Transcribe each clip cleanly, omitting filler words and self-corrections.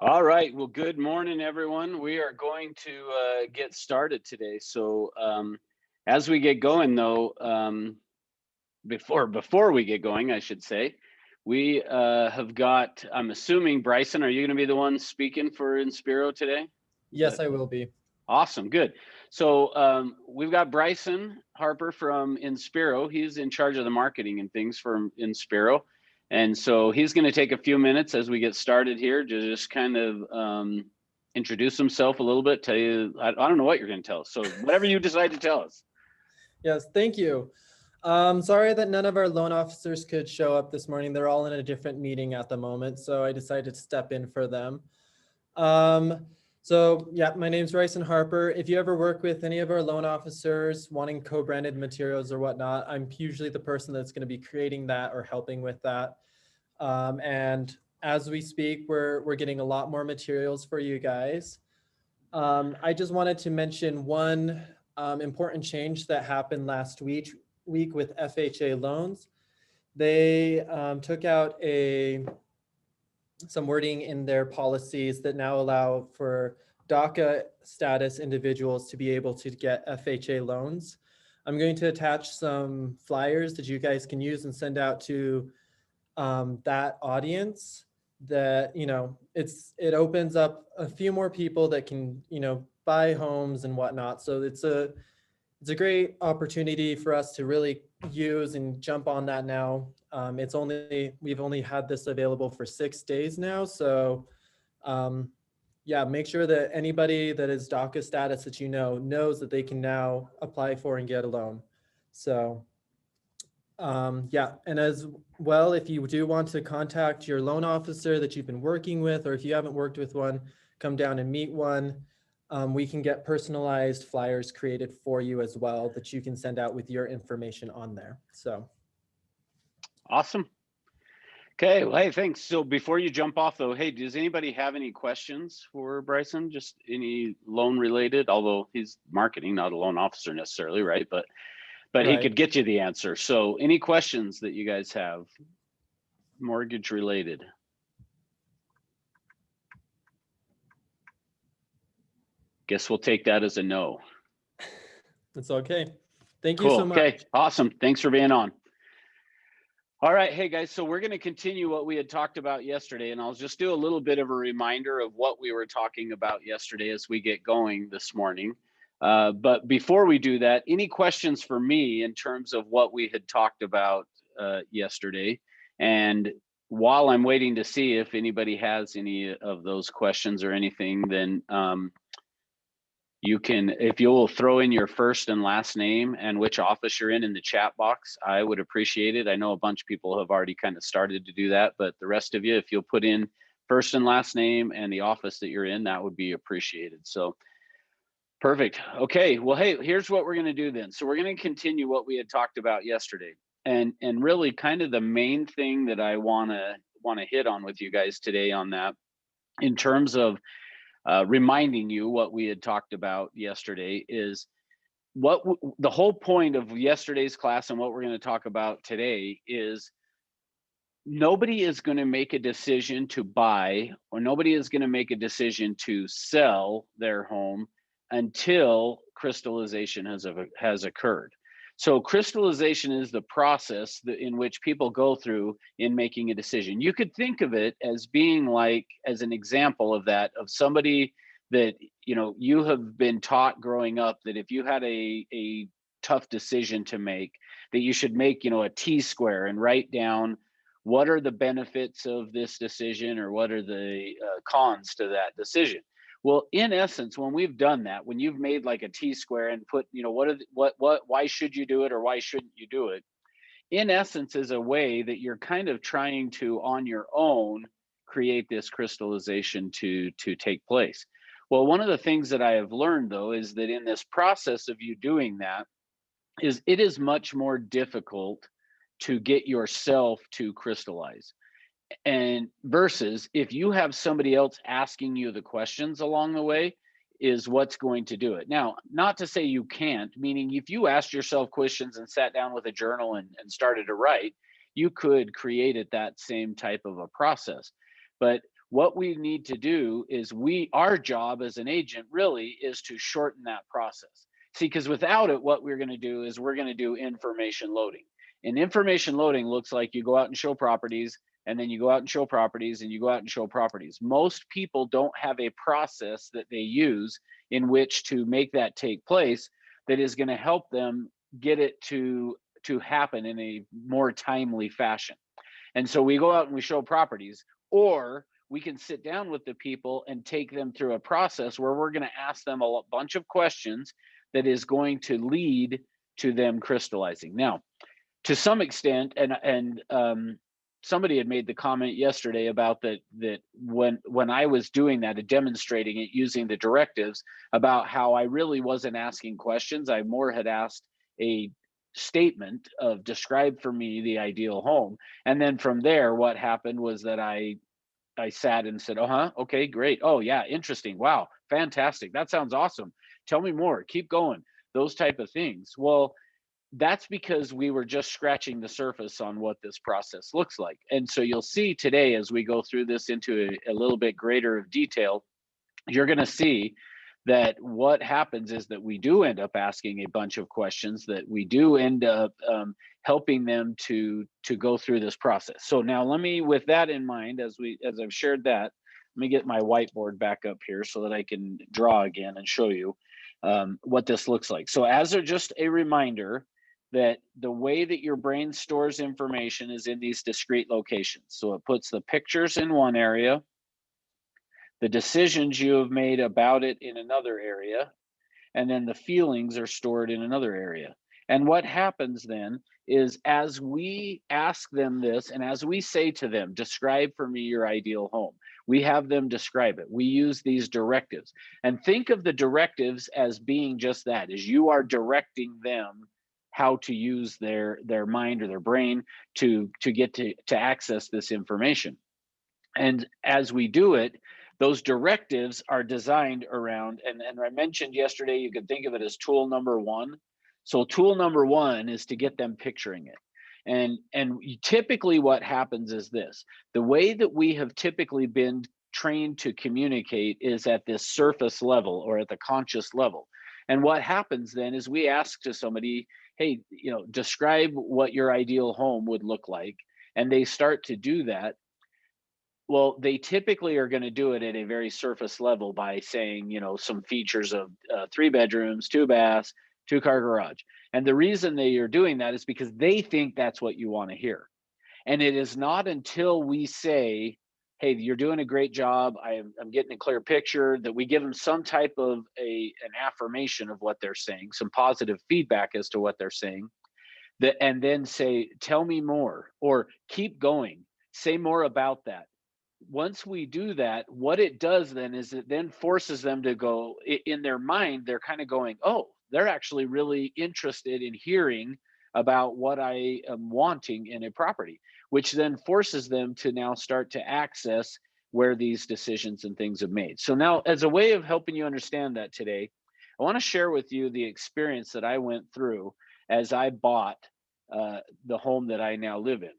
All right. Well, good morning, everyone. We are going to get started today. As we get going, though, before we get going, I should say, we have got. I'm assuming Bryson, are you going to be the one speaking for Inspiro today? Is Yes, that I will be. awesome? Good. We've got Bryson Harper from Inspiro. He's in charge of the marketing and things for Inspiro. And so he's going to take a few minutes as we get started here to just kind of introduce himself a little bit, tell you, I don't know what you're going to tell us. So whatever you decide to tell us. Yes, thank you. Sorry that none of our loan officers could show up this morning. They're all in a different meeting at the moment, so I decided to step in for them. My name's Bryson Harper. If you ever work with any of our loan officers wanting co-branded materials or whatnot, I'm usually the person that's going to be creating that or helping with that. And as we speak, we're getting a lot more materials for you guys. I just wanted to mention one important change that happened last week with FHA loans. They took out some wording in their policies that now allow for DACA status individuals to be able to get FHA loans. I'm going to attach some flyers that you guys can use and send out to that audience. That it opens up a few more people that can buy homes and whatnot. So it's a great opportunity for us to really use and jump on that now. We've only had this available for 6 days now. So make sure that anybody that is DACA status that knows that they can now apply for and get a loan. So and as well, if you do want to contact your loan officer that you've been working with, or if you haven't worked with one, come down and meet one. We can get personalized flyers created for you as well that you can send out with your information on there. So Awesome. Okay. Well, hey, thanks. So before you jump off, though, hey, does anybody have any questions for Bryson? Just any loan related, although he's marketing, not a loan officer necessarily, right? But he could get you the answer. So any questions that you guys have, mortgage related? Guess we'll take that as a no. That's okay. Thank you so much. Okay, awesome. Thanks for being on. All right, hey guys, so we're going to continue what we had talked about yesterday, and I'll just do a little bit of a reminder of what we were talking about yesterday as we get going this morning. But before we do that, any questions for me in terms of what we had talked about yesterday? And while I'm waiting to see if anybody has any of those questions or anything, then you can, if you'll throw in your first and last name and which office you're in the chat box, I would appreciate it. I know a bunch of people have already kind of started to do that, but the rest of you, if you'll put in first and last name and the office that you're in, that would be appreciated. So perfect. Okay, well, hey, here's what we're going to do then. So we're going to continue what we had talked about yesterday. And really kind of the main thing that I want to hit on with you guys today on that, in terms of reminding you what we had talked about yesterday, is what the whole point of yesterday's class and what we're going to talk about today is nobody is going to make a decision to buy, or nobody is going to make a decision to sell their home until crystallization has occurred. So crystallization is the process in which people go through in making a decision. You could think of it as being like, as an example of that, of somebody that, you have been taught growing up that if you had a tough decision to make, that you should make, a T-square and write down what are the benefits of this decision or what are the cons to that decision. Well, in essence, when we've done that, when you've made like a T-square and put, why should you do it or why shouldn't you do it? In essence, is a way that you're kind of trying to, on your own, create this crystallization to take place. Well, one of the things that I have learned, though, is that in this process of you doing that, it is much more difficult to get yourself to crystallize. And versus if you have somebody else asking you the questions along the way, is what's going to do it. Now, not to say you can't, meaning if you asked yourself questions and sat down with a journal and started to write, you could create it that same type of a process. But what we need to do is our job as an agent really is to shorten that process. See, because without it, what we're going to do is we're going to do information loading. And information loading looks like you go out and show properties, and then you go out and show properties, and you go out and show properties. Most people don't have a process that they use in which to make that take place that is going to help them get it to happen in a more timely fashion. And so we go out and we show properties, or we can sit down with the people and take them through a process where we're going to ask them a bunch of questions that is going to lead to them crystallizing. Now, to some extent, and somebody had made the comment yesterday about that when I was doing that and demonstrating it using the directives, about how I really wasn't asking questions. I more had asked a statement of describe for me the ideal home. And then from there, what happened was that I sat and said, okay, great. Oh yeah, interesting. Wow, fantastic. That sounds awesome. Tell me more, keep going, those type of things. Well, that's because we were just scratching the surface on what this process looks like. And so you'll see today, as we go through this into a little bit greater of detail, you're going to see that what happens is that we do end up asking a bunch of questions, that we do end up helping them to go through this process. So now let me, with that in mind, as I've shared that, let me get my whiteboard back up here so that I can draw again and show you what this looks like. So as just a reminder, that the way that your brain stores information is in these discrete locations. So it puts the pictures in one area, the decisions you have made about it in another area, and then the feelings are stored in another area. And what happens then is, as we ask them this, and as we say to them, describe for me your ideal home, we have them describe it. We use these directives. And think of the directives as being just that, is you are directing them how to use their mind or their brain to get to access this information. And as we do it, those directives are designed around, and I mentioned yesterday, you could think of it as tool number one. So tool number one is to get them picturing it. And typically what happens is this: the way that we have typically been trained to communicate is at this surface level, or at the conscious level. And what happens then is we ask to somebody, hey, describe what your ideal home would look like. And they start to do that. Well, they typically are going to do it at a very surface level by saying, some features of 3 bedrooms, 2 baths, 2-car garage. And the reason they are doing that is because they think that's what you want to hear. And it is not until we say, hey, you're doing a great job, I'm getting a clear picture, that we give them some type of an affirmation of what they're saying, some positive feedback as to what they're saying, and then say, tell me more, or keep going, say more about that. Once we do that, what it does then is it then forces them to go, in their mind, they're kind of going, oh, they're actually really interested in hearing about what I am wanting in a property, which then forces them to now start to access where these decisions and things have made. So now, as a way of helping you understand that today, I want to share with you the experience that I went through as I bought the home that I now live in.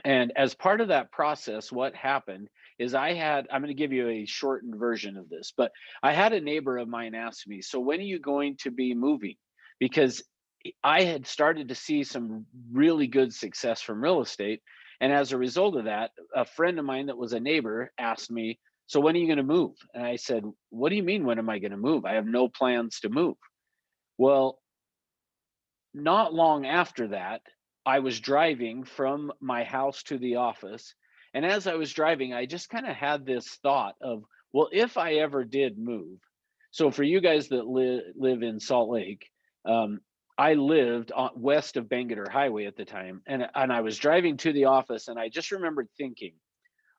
And as part of that process, what happened is I'm going to give you a shortened version of this, but I had a neighbor of mine ask me, so when are you going to be moving? Because I had started to see some really good success from real estate. And as a result of that, a friend of mine that was a neighbor asked me, so when are you going to move? And I said, what do you mean, when am I going to move? I have no plans to move. Well, not long after that, I was driving from my house to the office. And as I was driving, I just kind of had this thought of, well, if I ever did move. So for you guys that live in Salt Lake, I lived west of Bangerter Highway at the time. And I was driving to the office, and I just remembered thinking,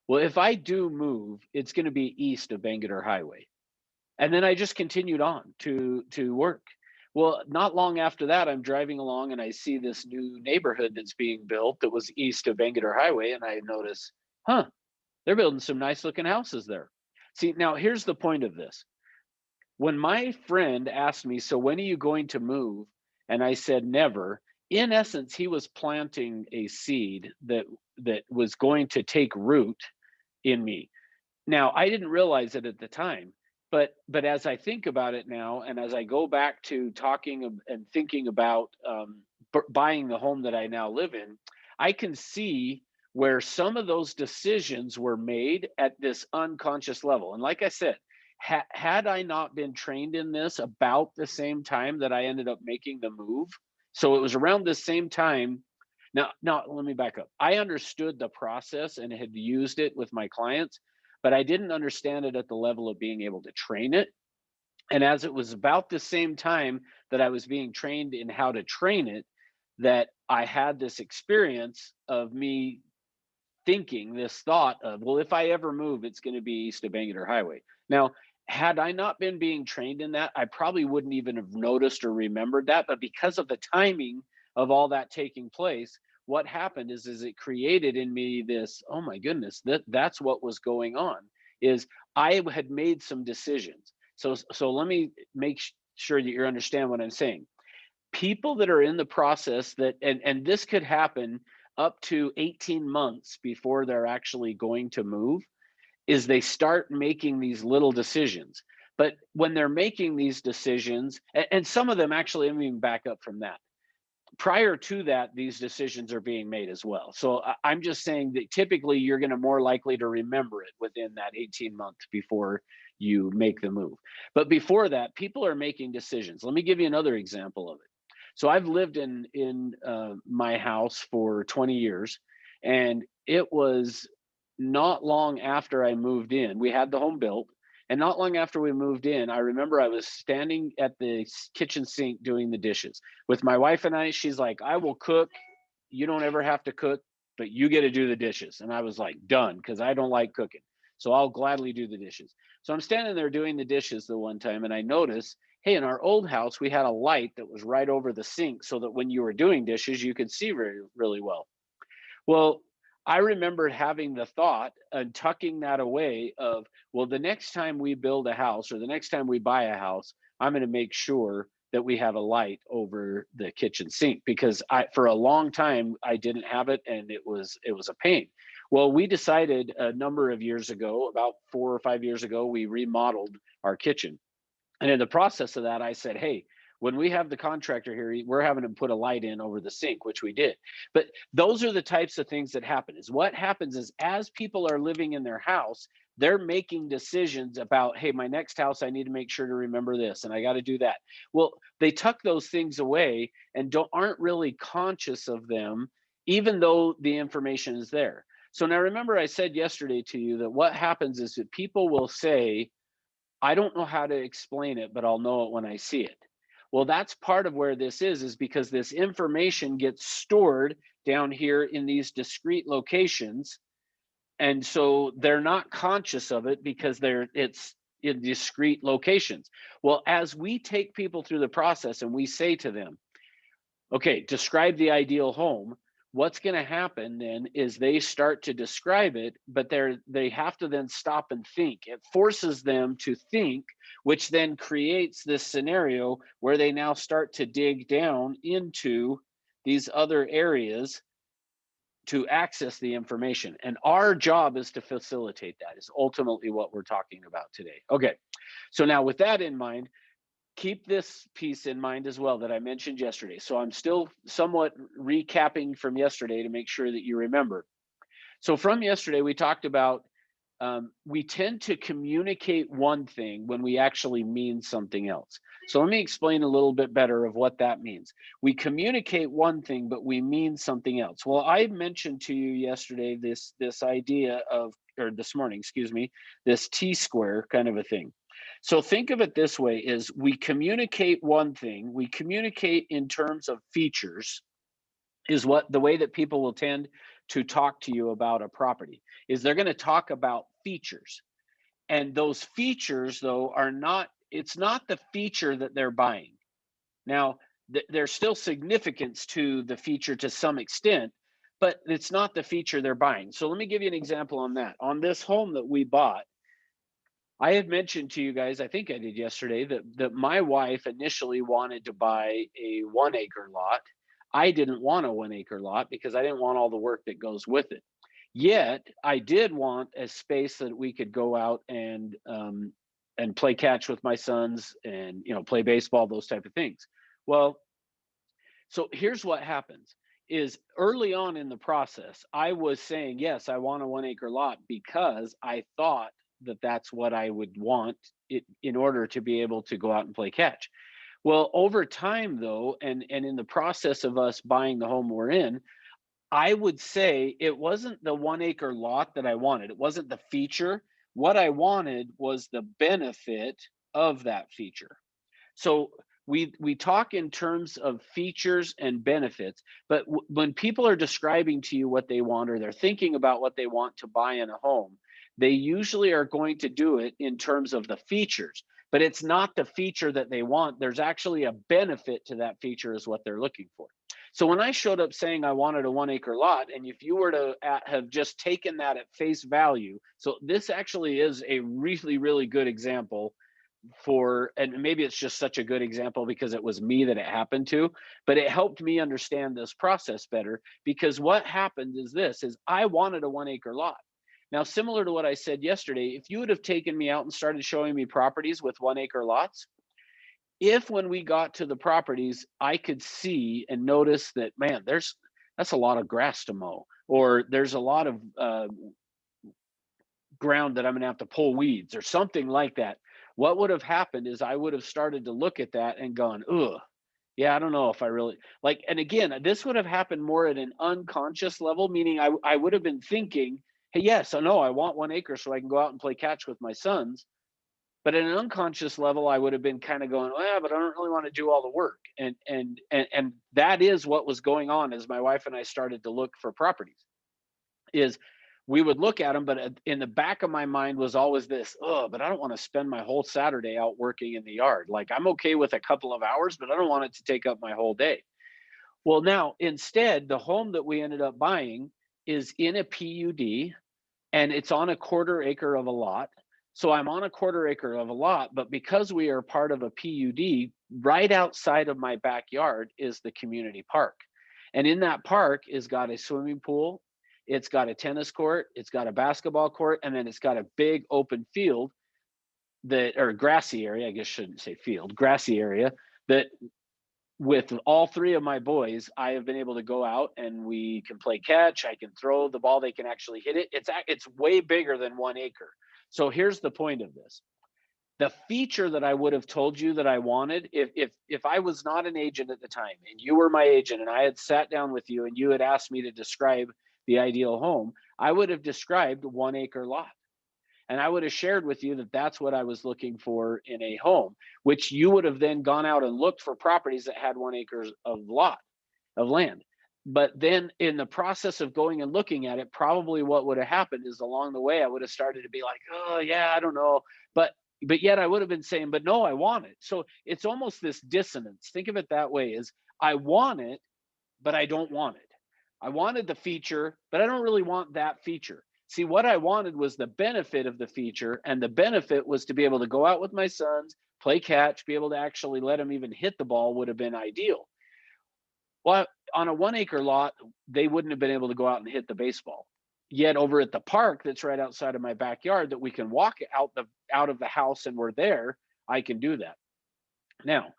well, if I do move, it's going to be east of Bangerter Highway. And then I just continued on to work. Well, not long after that, I'm driving along and I see this new neighborhood that's being built that was east of Bangerter Highway. And I notice, they're building some nice looking houses there. See, now here's the point of this. When my friend asked me, so when are you going to move? And I said, never. In essence, he was planting a seed that was going to take root in me. Now, I didn't realize it at the time, but as I think about it now, and as I go back to and thinking about buying the home that I now live in, I can see where some of those decisions were made at this unconscious level. And like I said, had I not been trained in this about the same time that I ended up making the move, so it was around the same time. Now, let me back up. I understood the process and had used it with my clients, but I didn't understand it at the level of being able to train it. And as it was about the same time that I was being trained in how to train it, that I had this experience of me thinking this thought of, well, if I ever move, it's going to be east of Bangor Highway. Now, had I not been being trained in that, I probably wouldn't even have noticed or remembered that. But because of the timing of all that taking place, what happened is it created in me this, oh my goodness, that's what was going on, is I had made some decisions. So let me make sure that you understand what I'm saying. People that are in the process that, and this could happen up to 18 months before they're actually going to move, is they start making these little decisions. But when they're making these decisions, and some of them actually, let me even back up from that. Prior to that, these decisions are being made as well. So I'm just saying that typically you're going to more likely to remember it within that 18 months before you make the move. But before that, people are making decisions. Let me give you another example of it. So I've lived in my house for 20 years, and it was not long after I moved in. We had the home built, and not long after we moved in, I remember I was standing at the kitchen sink doing the dishes with my wife and I. She's like, "I will cook. You don't ever have to cook, but you get to do the dishes." And I was like, "Done," because I don't like cooking. So I'll gladly do the dishes. So I'm standing there doing the dishes the one time, and I notice, hey, in our old house, we had a light that was right over the sink so that when you were doing dishes, you could see really well. Well, I remember having the thought and tucking that away of, well, the next time we build a house or the next time we buy a house, I'm going to make sure that we have a light over the kitchen sink, because for a long time I didn't have it, and it was a pain. Well, we decided a number of years ago, about 4 or 5 years ago, we remodeled our kitchen. And in the process of that, I said, hey, when we have the contractor here, we're having him put a light in over the sink, which we did. But those are the types of things that happen. Is what happens is, as people are living in their house, they're making decisions about, hey, my next house, I need to make sure to remember this, and I got to do that. Well, they tuck those things away and aren't really conscious of them, even though the information is there. So now remember, I said yesterday to you that what happens is that people will say, I don't know how to explain it, but I'll know it when I see it. Well, that's part of where this is because this information gets stored down here in these discrete locations. And so they're not conscious of it because it's in discrete locations. Well, as we take people through the process and we say to them, okay, describe the ideal home, what's going to happen then is they start to describe it, but they have to then stop and think. It forces them to think, which then creates this scenario where they now start to dig down into these other areas to access the information. And our job is to facilitate that, is ultimately what we're talking about today. Okay, so now with that in mind, keep this piece in mind as well that I mentioned yesterday. So I'm still somewhat recapping from yesterday to make sure that you remember. So from yesterday, we talked about we tend to communicate one thing when we actually mean something else. So let me explain a little bit better of what that means. We communicate one thing, but we mean something else. Well, I mentioned to you yesterday this idea of, or this morning, excuse me, this T-square kind of a thing. So think of it this way: is we communicate one thing, we communicate in terms of features, is what the way that people will tend to talk to you about a property, is they're going to talk about features. And those features though are not, it's not the feature that they're buying. Now, there's still significance to the feature to some extent, but it's not the feature they're buying. So let me give you an example on that. On this home that we bought, I had mentioned to you guys, I think I did yesterday, that my wife initially wanted to buy a 1 acre lot. I didn't want a 1 acre lot because I didn't want all the work that goes with it. Yet I did want a space that we could go out and play catch with my sons and, play baseball, those type of things. Well, so here's what happens is early on in the process, I was saying, yes, I want a 1 acre lot because I thought that that's what I would want it in order to be able to go out and play catch. Well, over time though, and in the process of us buying the home we're in, I would say it wasn't the 1 acre lot that I wanted. It wasn't the feature. What I wanted was the benefit of that feature. So we talk in terms of features and benefits, but when people are describing to you what they want or they're thinking about what they want to buy in a home, they usually are going to do it in terms of the features, but it's not the feature that they want. There's actually a benefit to that feature is what they're looking for. So when I showed up saying I wanted a 1 acre lot, and if you were to have just taken that at face value, so this actually is a really, really good example for, and maybe it's just such a good example because it was me that it happened to, but it helped me understand this process better. Because what happened is this is I wanted a 1 acre lot. Now, similar to what I said yesterday, if you would have taken me out and started showing me properties with 1 acre lots, if when we got to the properties I could see and notice that, man, that's a lot of grass to mow, or there's a lot of ground that I'm going to have to pull weeds or something like that. What would have happened is I would have started to look at that and gone, ugh, yeah, I don't know if I really like. And again, this would have happened more at an unconscious level, meaning I would have been thinking, hey, yes, I know I want 1 acre so I can go out and play catch with my sons. But at an unconscious level, I would have been kind of going, well, yeah, but I don't really want to do all the work. And that is what was going on as my wife and I started to look for properties. Is we would look at them, but in the back of my mind was always this, oh, but I don't want to spend my whole Saturday out working in the yard. Like I'm okay with a couple of hours, but I don't want it to take up my whole day. Well, now instead, the home that we ended up buying is in a PUD and it's on a 1/4 acre of a lot. So I'm on a 1/4 acre of a lot, but because we are part of a PUD, right outside of my backyard is the community park. And in that park is got a swimming pool, it's got a tennis court, it's got a basketball court, and then it's got a big open field that, or grassy area, I guess shouldn't say field, grassy area that with all three of my boys, I have been able to go out and we can play catch. I can throw the ball; they can actually hit it. It's way bigger than 1 acre. So here's the point of this: the feature that I would have told you that I wanted, if I was not an agent at the time and you were my agent and I had sat down with you and you had asked me to describe the ideal home, I would have described 1 acre lot. And I would have shared with you that that's what I was looking for in a home, which you would have then gone out and looked for properties that had 1 acre of land. But then in the process of going and looking at it, probably what would have happened is along the way, I would have started to be like, oh yeah, I don't know. But yet I would have been saying, but no, I want it. So it's almost this dissonance. Think of it that way is I want it, but I don't want it. I wanted the feature, but I don't really want that feature. See, what I wanted was the benefit of the feature, and the benefit was to be able to go out with my sons, play catch, be able to actually let them even hit the ball would have been ideal. Well, on a 1 acre lot, they wouldn't have been able to go out and hit the baseball. Yet over at the park that's right outside of my backyard that we can walk out of the house and we're there, I can do that. Now,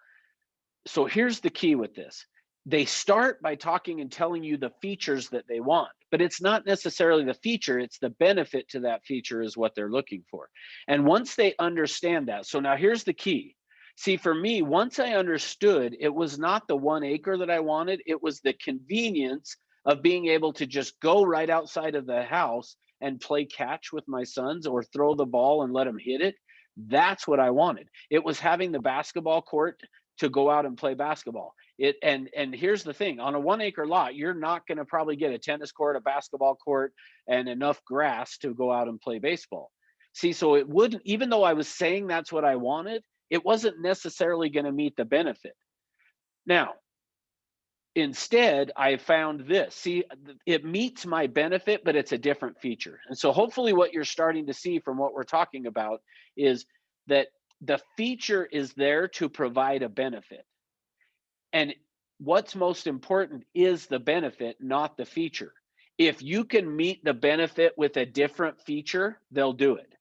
so here's the key with this. They start by talking and telling you the features that they want, but it's not necessarily the feature, it's the benefit to that feature is what they're looking for. And once they understand that, so now here's the key. See, for me, once I understood it was not the 1 acre that I wanted, it was the convenience of being able to just go right outside of the house and play catch with my sons or throw the ball and let them hit it. That's what I wanted. It was having the basketball court to go out and play basketball. And here's the thing, on a 1 acre lot, you're not going to probably get a tennis court, a basketball court, and enough grass to go out and play baseball. See, so it wouldn't, even though I was saying that's what I wanted, it wasn't necessarily going to meet the benefit. Now, instead, I found this. See, it meets my benefit, but it's a different feature. And so hopefully what you're starting to see from what we're talking about is that the feature is there to provide a benefit. And what's most important is the benefit, not the feature. If you can meet the benefit with a different feature, they'll do it.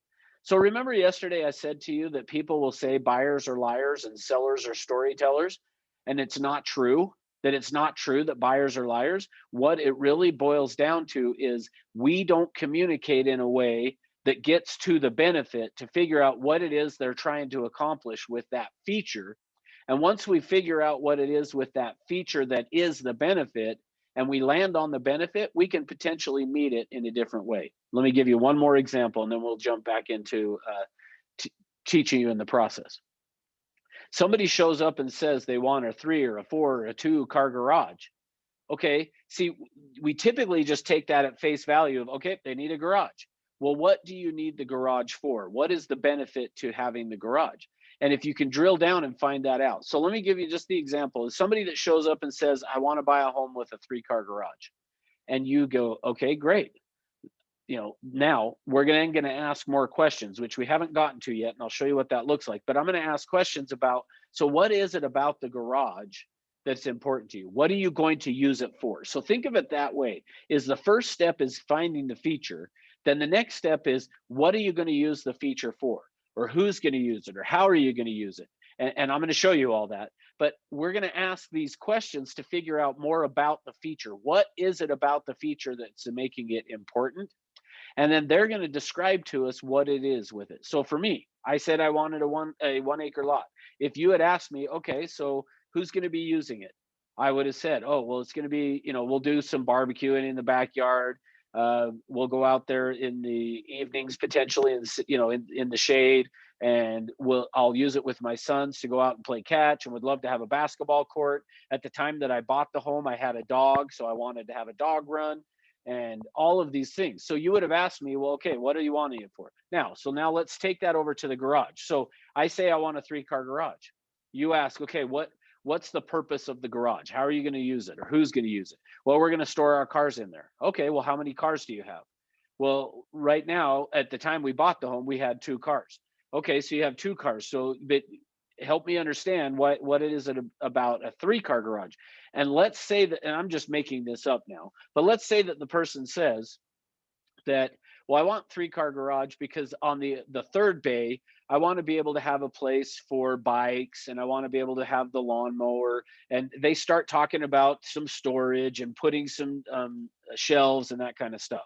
So remember yesterday I said to you that people will say buyers are liars and sellers are storytellers, and it's not true. That it's not true that buyers are liars. What it really boils down to is we don't communicate in a way that gets to the benefit to figure out what it is they're trying to accomplish with that feature. And once we figure out what it is with that feature that is the benefit, and we land on the benefit, we can potentially meet it in a different way. Let me give you one more example, and then we'll jump back into teaching you in the process. Somebody shows up and says they want a 3 or a 4 or a 2 car garage. Okay, see, we typically just take that at face value of, okay, they need a garage. Well, what do you need the garage for? What is the benefit to having the garage? And if you can drill down and find that out. So let me give you just the example. Is somebody that shows up and says, I want to buy a home with a 3-car garage. And you go, okay, great. Now we're going to ask more questions, which we haven't gotten to yet. And I'll show you what that looks like. But I'm going to ask questions about, so what is it about the garage that's important to you? What are you going to use it for? So think of it that way. Is the first step is finding the feature. Then the next step is, what are you going to use the feature for? Or who's going to use it? Or how are you going to use it? And I'm going to show you all that. But we're going to ask these questions to figure out more about the feature. What is it about the feature that's making it important? And then they're going to describe to us what it is with it. So for me, I said I wanted a 1 acre lot. If you had asked me, okay, so who's going to be using it? I would have said, oh, well, it's going to be, we'll do some barbecuing in the backyard. We'll go out there in the evenings, potentially in the shade, and I'll use it with my sons to go out and play catch, and would love to have a basketball court. At the time that I bought the home, I had a dog, so I wanted to have a dog run and all of these things. So you would have asked me, well, okay, what are you wanting it for? Now let's take that over to the garage. So I say I want a 3-car garage. You ask, okay, what's the purpose of the garage? How are you going to use it, or who's going to use it? Well, we're going to store our cars in there. Okay, well, how many cars do you have? Well, right now, at the time we bought the home, we had 2 cars. Okay, so you have 2 cars. So but help me understand what it is about a 3-car garage. And let's say that, and I'm just making this up now, but let's say that the person says that, well, I want 3-car garage because on the third bay, I want to be able to have a place for bikes, and I want to be able to have the lawnmower. And they start talking about some storage and putting some shelves and that kind of stuff.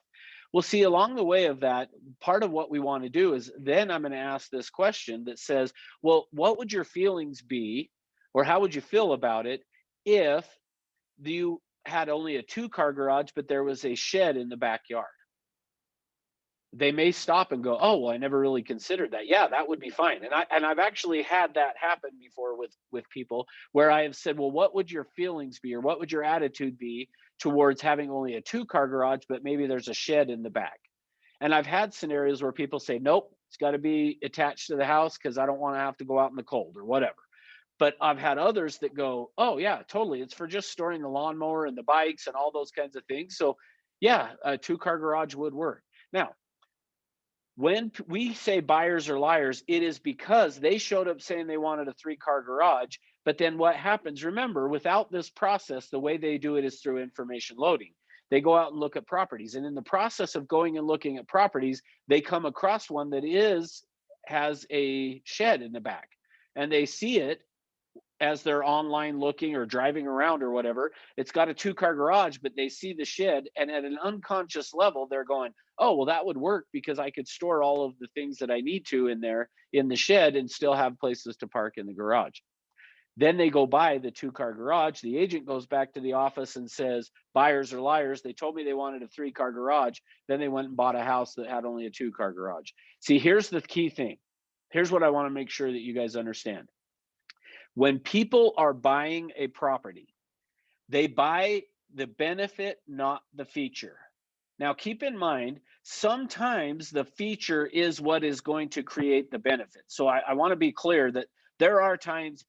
Well, see, along the way of that, part of what we want to do is then I'm going to ask this question that says, well, what would your feelings be, or how would you feel about it if you had only a 2-car garage, but there was a shed in the backyard? They may stop and go, oh, well, I never really considered that. Yeah, that would be fine. And I've actually had that happen before with people where I have said, well, what would your feelings be, or what would your attitude be towards having only a 2-car garage, but maybe there's a shed in the back? And I've had scenarios where people say, nope, it's got to be attached to the house because I don't want to have to go out in the cold or whatever. But I've had others that go, oh yeah, totally. It's for just storing the lawnmower and the bikes and all those kinds of things. So yeah, a 2-car garage would work. Now, when we say buyers are liars, it is because they showed up saying they wanted a 3-car garage. But then what happens, remember, without this process, the way they do it is through information loading. They go out and look at properties. And in the process of going and looking at properties, they come across one that has a shed in the back. And they see it as they're online looking or driving around or whatever. It's got a 2-car garage, but they see the shed, and at an unconscious level, they're going, oh, well, that would work because I could store all of the things that I need to in there in the shed and still have places to park in the garage. Then they go buy the 2-car garage. The agent goes back to the office and says, buyers are liars. They told me they wanted a 3-car garage. Then they went and bought a house that had only a 2-car garage. See, here's the key thing. Here's what I want to make sure that you guys understand. When people are buying a property, they buy the benefit, not the feature. Now, keep in mind, sometimes the feature is what is going to create the benefit. So I want to be clear that there are times,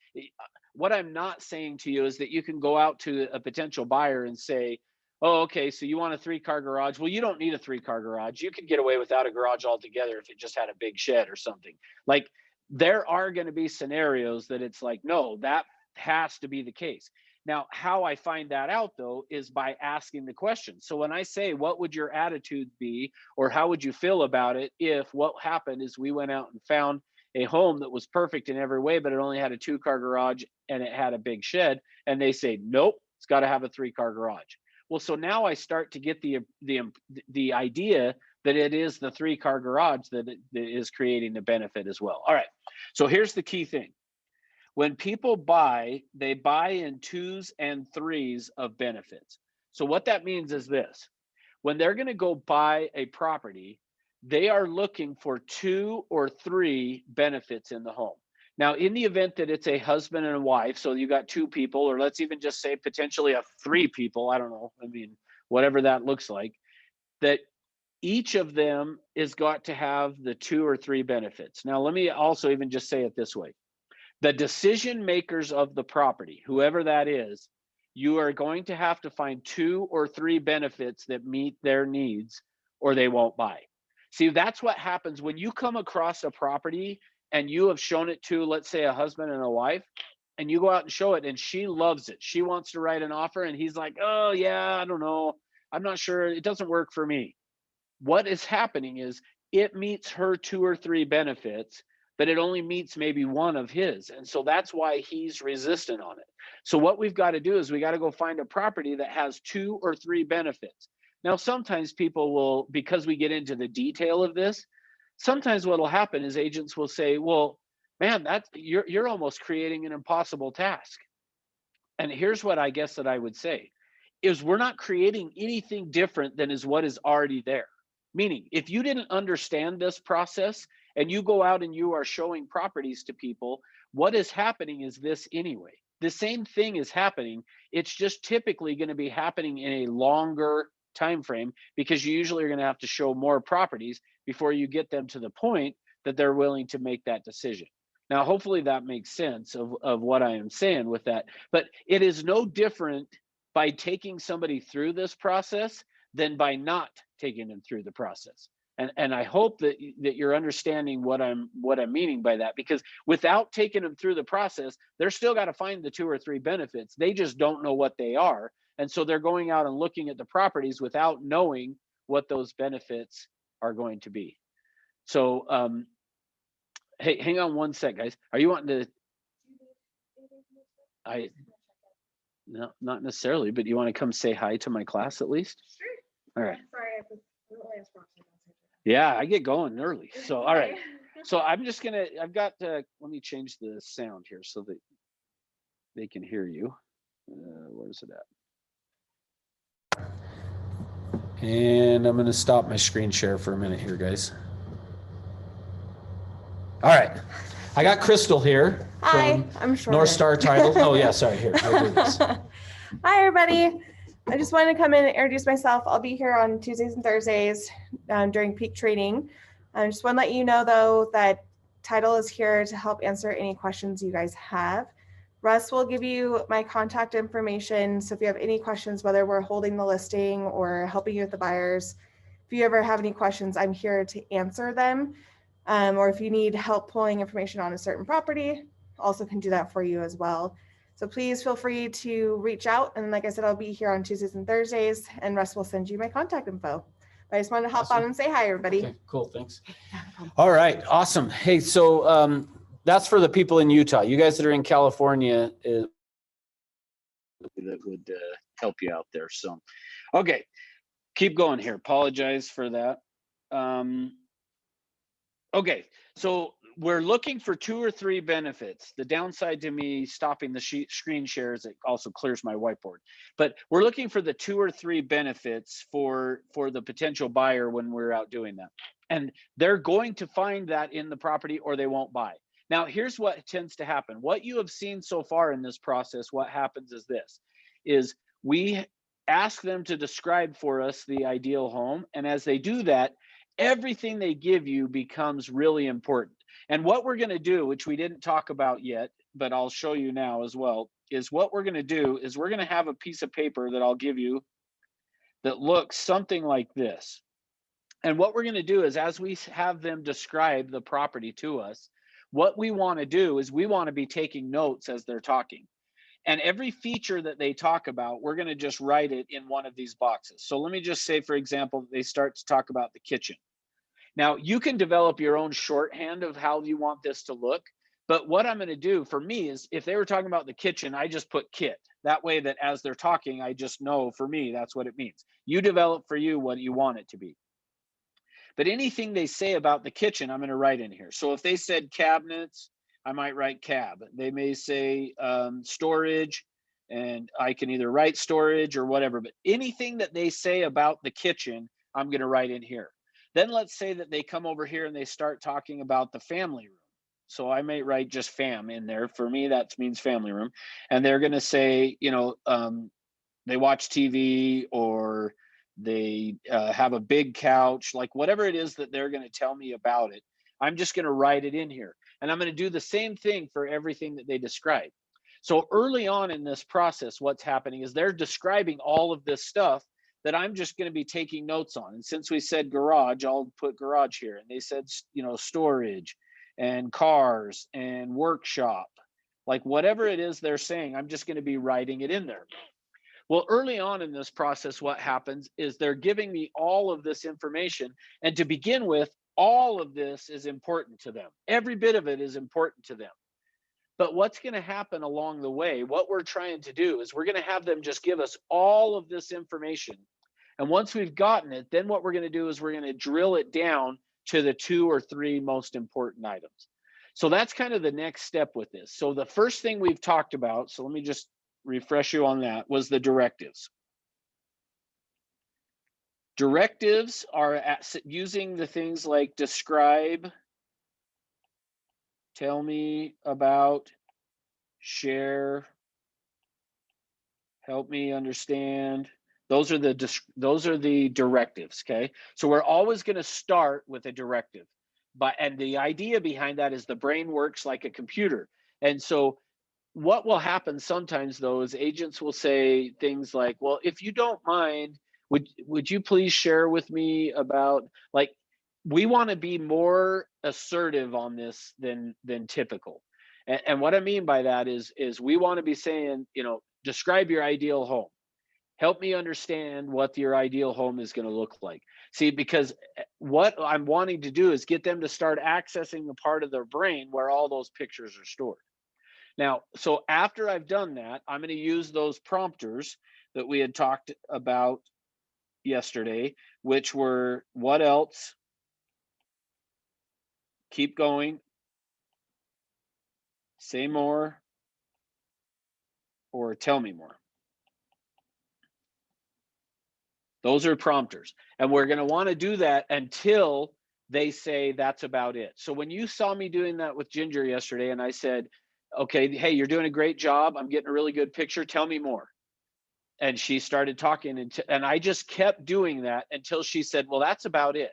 what I'm not saying to you is that you can go out to a potential buyer and say, oh, okay, so you want a 3-car garage? Well, you don't need a 3-car garage. You could get away without a garage altogether if it just had a big shed or something. Like, there are going to be scenarios that it's like, no, that has to be the case. Now, how I find that out though is by asking the question. So when I say, what would your attitude be, or how would you feel about it if what happened is we went out and found a home that was perfect in every way, but it only had a 2-car garage and it had a big shed, and they say, nope, it's got to have a 3-car garage. Well, so now I start to get the idea that it is the 3-car garage that is creating the benefit as well. All right, so here's the key thing. When people buy, they buy in 2s and 3s of benefits. So what that means is this: when they're going to go buy a property, they are looking for 2 or 3 benefits in the home. Now, in the event that it's a husband and a wife, so you got 2 people, or let's even just say potentially 3 people, I don't know, I mean, whatever that looks like, that each of them is got to have the 2 or 3 benefits. Now, let me also even just say it this way. The decision makers of the property, whoever that is, you are going to have to find 2 or 3 benefits that meet their needs, or they won't buy. See, that's what happens when you come across a property and you have shown it to, let's say, a husband and a wife, and you go out and show it and she loves it. She wants to write an offer and he's like, oh yeah, I don't know, I'm not sure, it doesn't work for me. What is happening is it meets her 2 or 3 benefits, but it only meets maybe 1 of his. And so that's why he's resistant on it. So what we've got to do is we got to go find a property that has 2 or 3 benefits. Now, sometimes people will, because we get into the detail of this, sometimes what'll happen is agents will say, well, man, you're almost creating an impossible task. And here's what I guess that I would say is, we're not creating anything different than is what is already there. Meaning, if you didn't understand this process and you go out and you are showing properties to people, what is happening is this anyway. The same thing is happening. It's just typically going to be happening in a longer time frame, because you usually are going to have to show more properties before you get them to the point that they're willing to make that decision. Now, hopefully that makes sense of what I am saying with that. But it is no different by taking somebody through this process than by not taking them through the process. And I hope that you're understanding what I'm meaning by that, because without taking them through the process, they're still got to find the 2 or 3 benefits. They just don't know what they are. And so they're going out and looking at the properties without knowing what those benefits are going to be. So hey, hang on one sec, guys. Are you wanting to, no, not necessarily, but you want to come say hi to my class at least? Sure. All right. Yeah, I get going early. So, all right. So I'm just gonna, let me change the sound here so that they can hear you. Where's it at? And I'm gonna stop my screen share for a minute here, guys. All right. I got Crystal here. Hi, I'm shorter. North Star Title. Oh yeah, sorry, here, I'll do this. Hi everybody. I just wanted to come in and introduce myself. I'll be here on Tuesdays and Thursdays during peak training. I just want to let you know though that Title is here to help answer any questions you guys have. Russ will give you my contact information. So if you have any questions, whether we're holding the listing or helping you with the buyers, if you ever have any questions, I'm here to answer them. Or if you need help pulling information on a certain property, also can do that for you as well. So please feel free to reach out. And like I said, I'll be here on Tuesdays and Thursdays, and Russ will send you my contact info. But I just wanted to hop on and say hi, everybody. Okay, cool, thanks. All right, awesome. Hey, so that's for the people in Utah. You guys that are in California, that would help you out there. So, okay, keep going here. Apologize for that. Okay, so we're looking for 2 or 3 benefits. The downside to me stopping the screen share is it also clears my whiteboard. But we're looking for the 2 or 3 benefits for the potential buyer when we're out doing that. And they're going to find that in the property or they won't buy. Now, here's what tends to happen. What you have seen so far in this process, what happens is this, is we ask them to describe for us the ideal home. And as they do that, everything they give you becomes really important. And what we're going to do, which we didn't talk about yet, but I'll show you now as well, is what we're going to do is we're going to have a piece of paper that I'll give you that looks something like this. And what we're going to do is, as we have them describe the property to us, what we want to do is we want to be taking notes as they're talking. And every feature that they talk about, we're going to just write it in one of these boxes. So let me just say, for example, they start to talk about the kitchen. Now, you can develop your own shorthand of how you want this to look. But what I'm going to do for me is, if they were talking about the kitchen, I just put kit. That way that as they're talking, I just know for me, that's what it means. You develop for you what you want it to be. But anything they say about the kitchen, I'm going to write in here. So if they said cabinets, I might write cab. They may say storage, and I can either write storage or whatever. But anything that they say about the kitchen, I'm going to write in here. Then let's say that they come over here and they start talking about the family room. So I may write just fam in there. For me, that means family room. And they're going to say, they watch TV, or they have a big couch, like whatever it is that they're going to tell me about it. I'm just going to write it in here. And I'm going to do the same thing for everything that they describe. So early on in this process, what's happening is they're describing all of this stuff that I'm just going to be taking notes on. And since we said garage, I'll put garage here. And they said, storage and cars and workshop, like whatever it is they're saying, I'm just going to be writing it in there. Well, early on in this process, what happens is they're giving me all of this information. And to begin with, all of this is important to them. Every bit of it is important to them. But what's going to happen along the way, what we're trying to do is we're going to have them just give us all of this information. And once we've gotten it, then what we're going to do is we're going to drill it down to the 2 or 3 most important items. So that's kind of the next step with this. So the first thing we've talked about, so let me just refresh you on that, was the directives. Directives are using the things like describe, tell me about, share, help me understand. Those are the directives, okay? So we're always going to start with a directive. And the idea behind that is the brain works like a computer. And so what will happen sometimes, though, is agents will say things like, well, if you don't mind, would you please share with me about, like, we want to be more assertive on this than typical. And what I mean by that is we want to be saying, describe your ideal home. Help me understand what your ideal home is going to look like. See, because what I'm wanting to do is get them to start accessing the part of their brain where all those pictures are stored. Now, so after I've done that, I'm going to use those prompters that we had talked about yesterday, which were what else, keep going, say more, or tell me more. Those are prompters. And we're going to want to do that until they say that's about it. So when you saw me doing that with Ginger yesterday, and I said, okay, hey, you're doing a great job. I'm getting a really good picture. Tell me more. And she started talking, and I just kept doing that until she said, well, that's about it.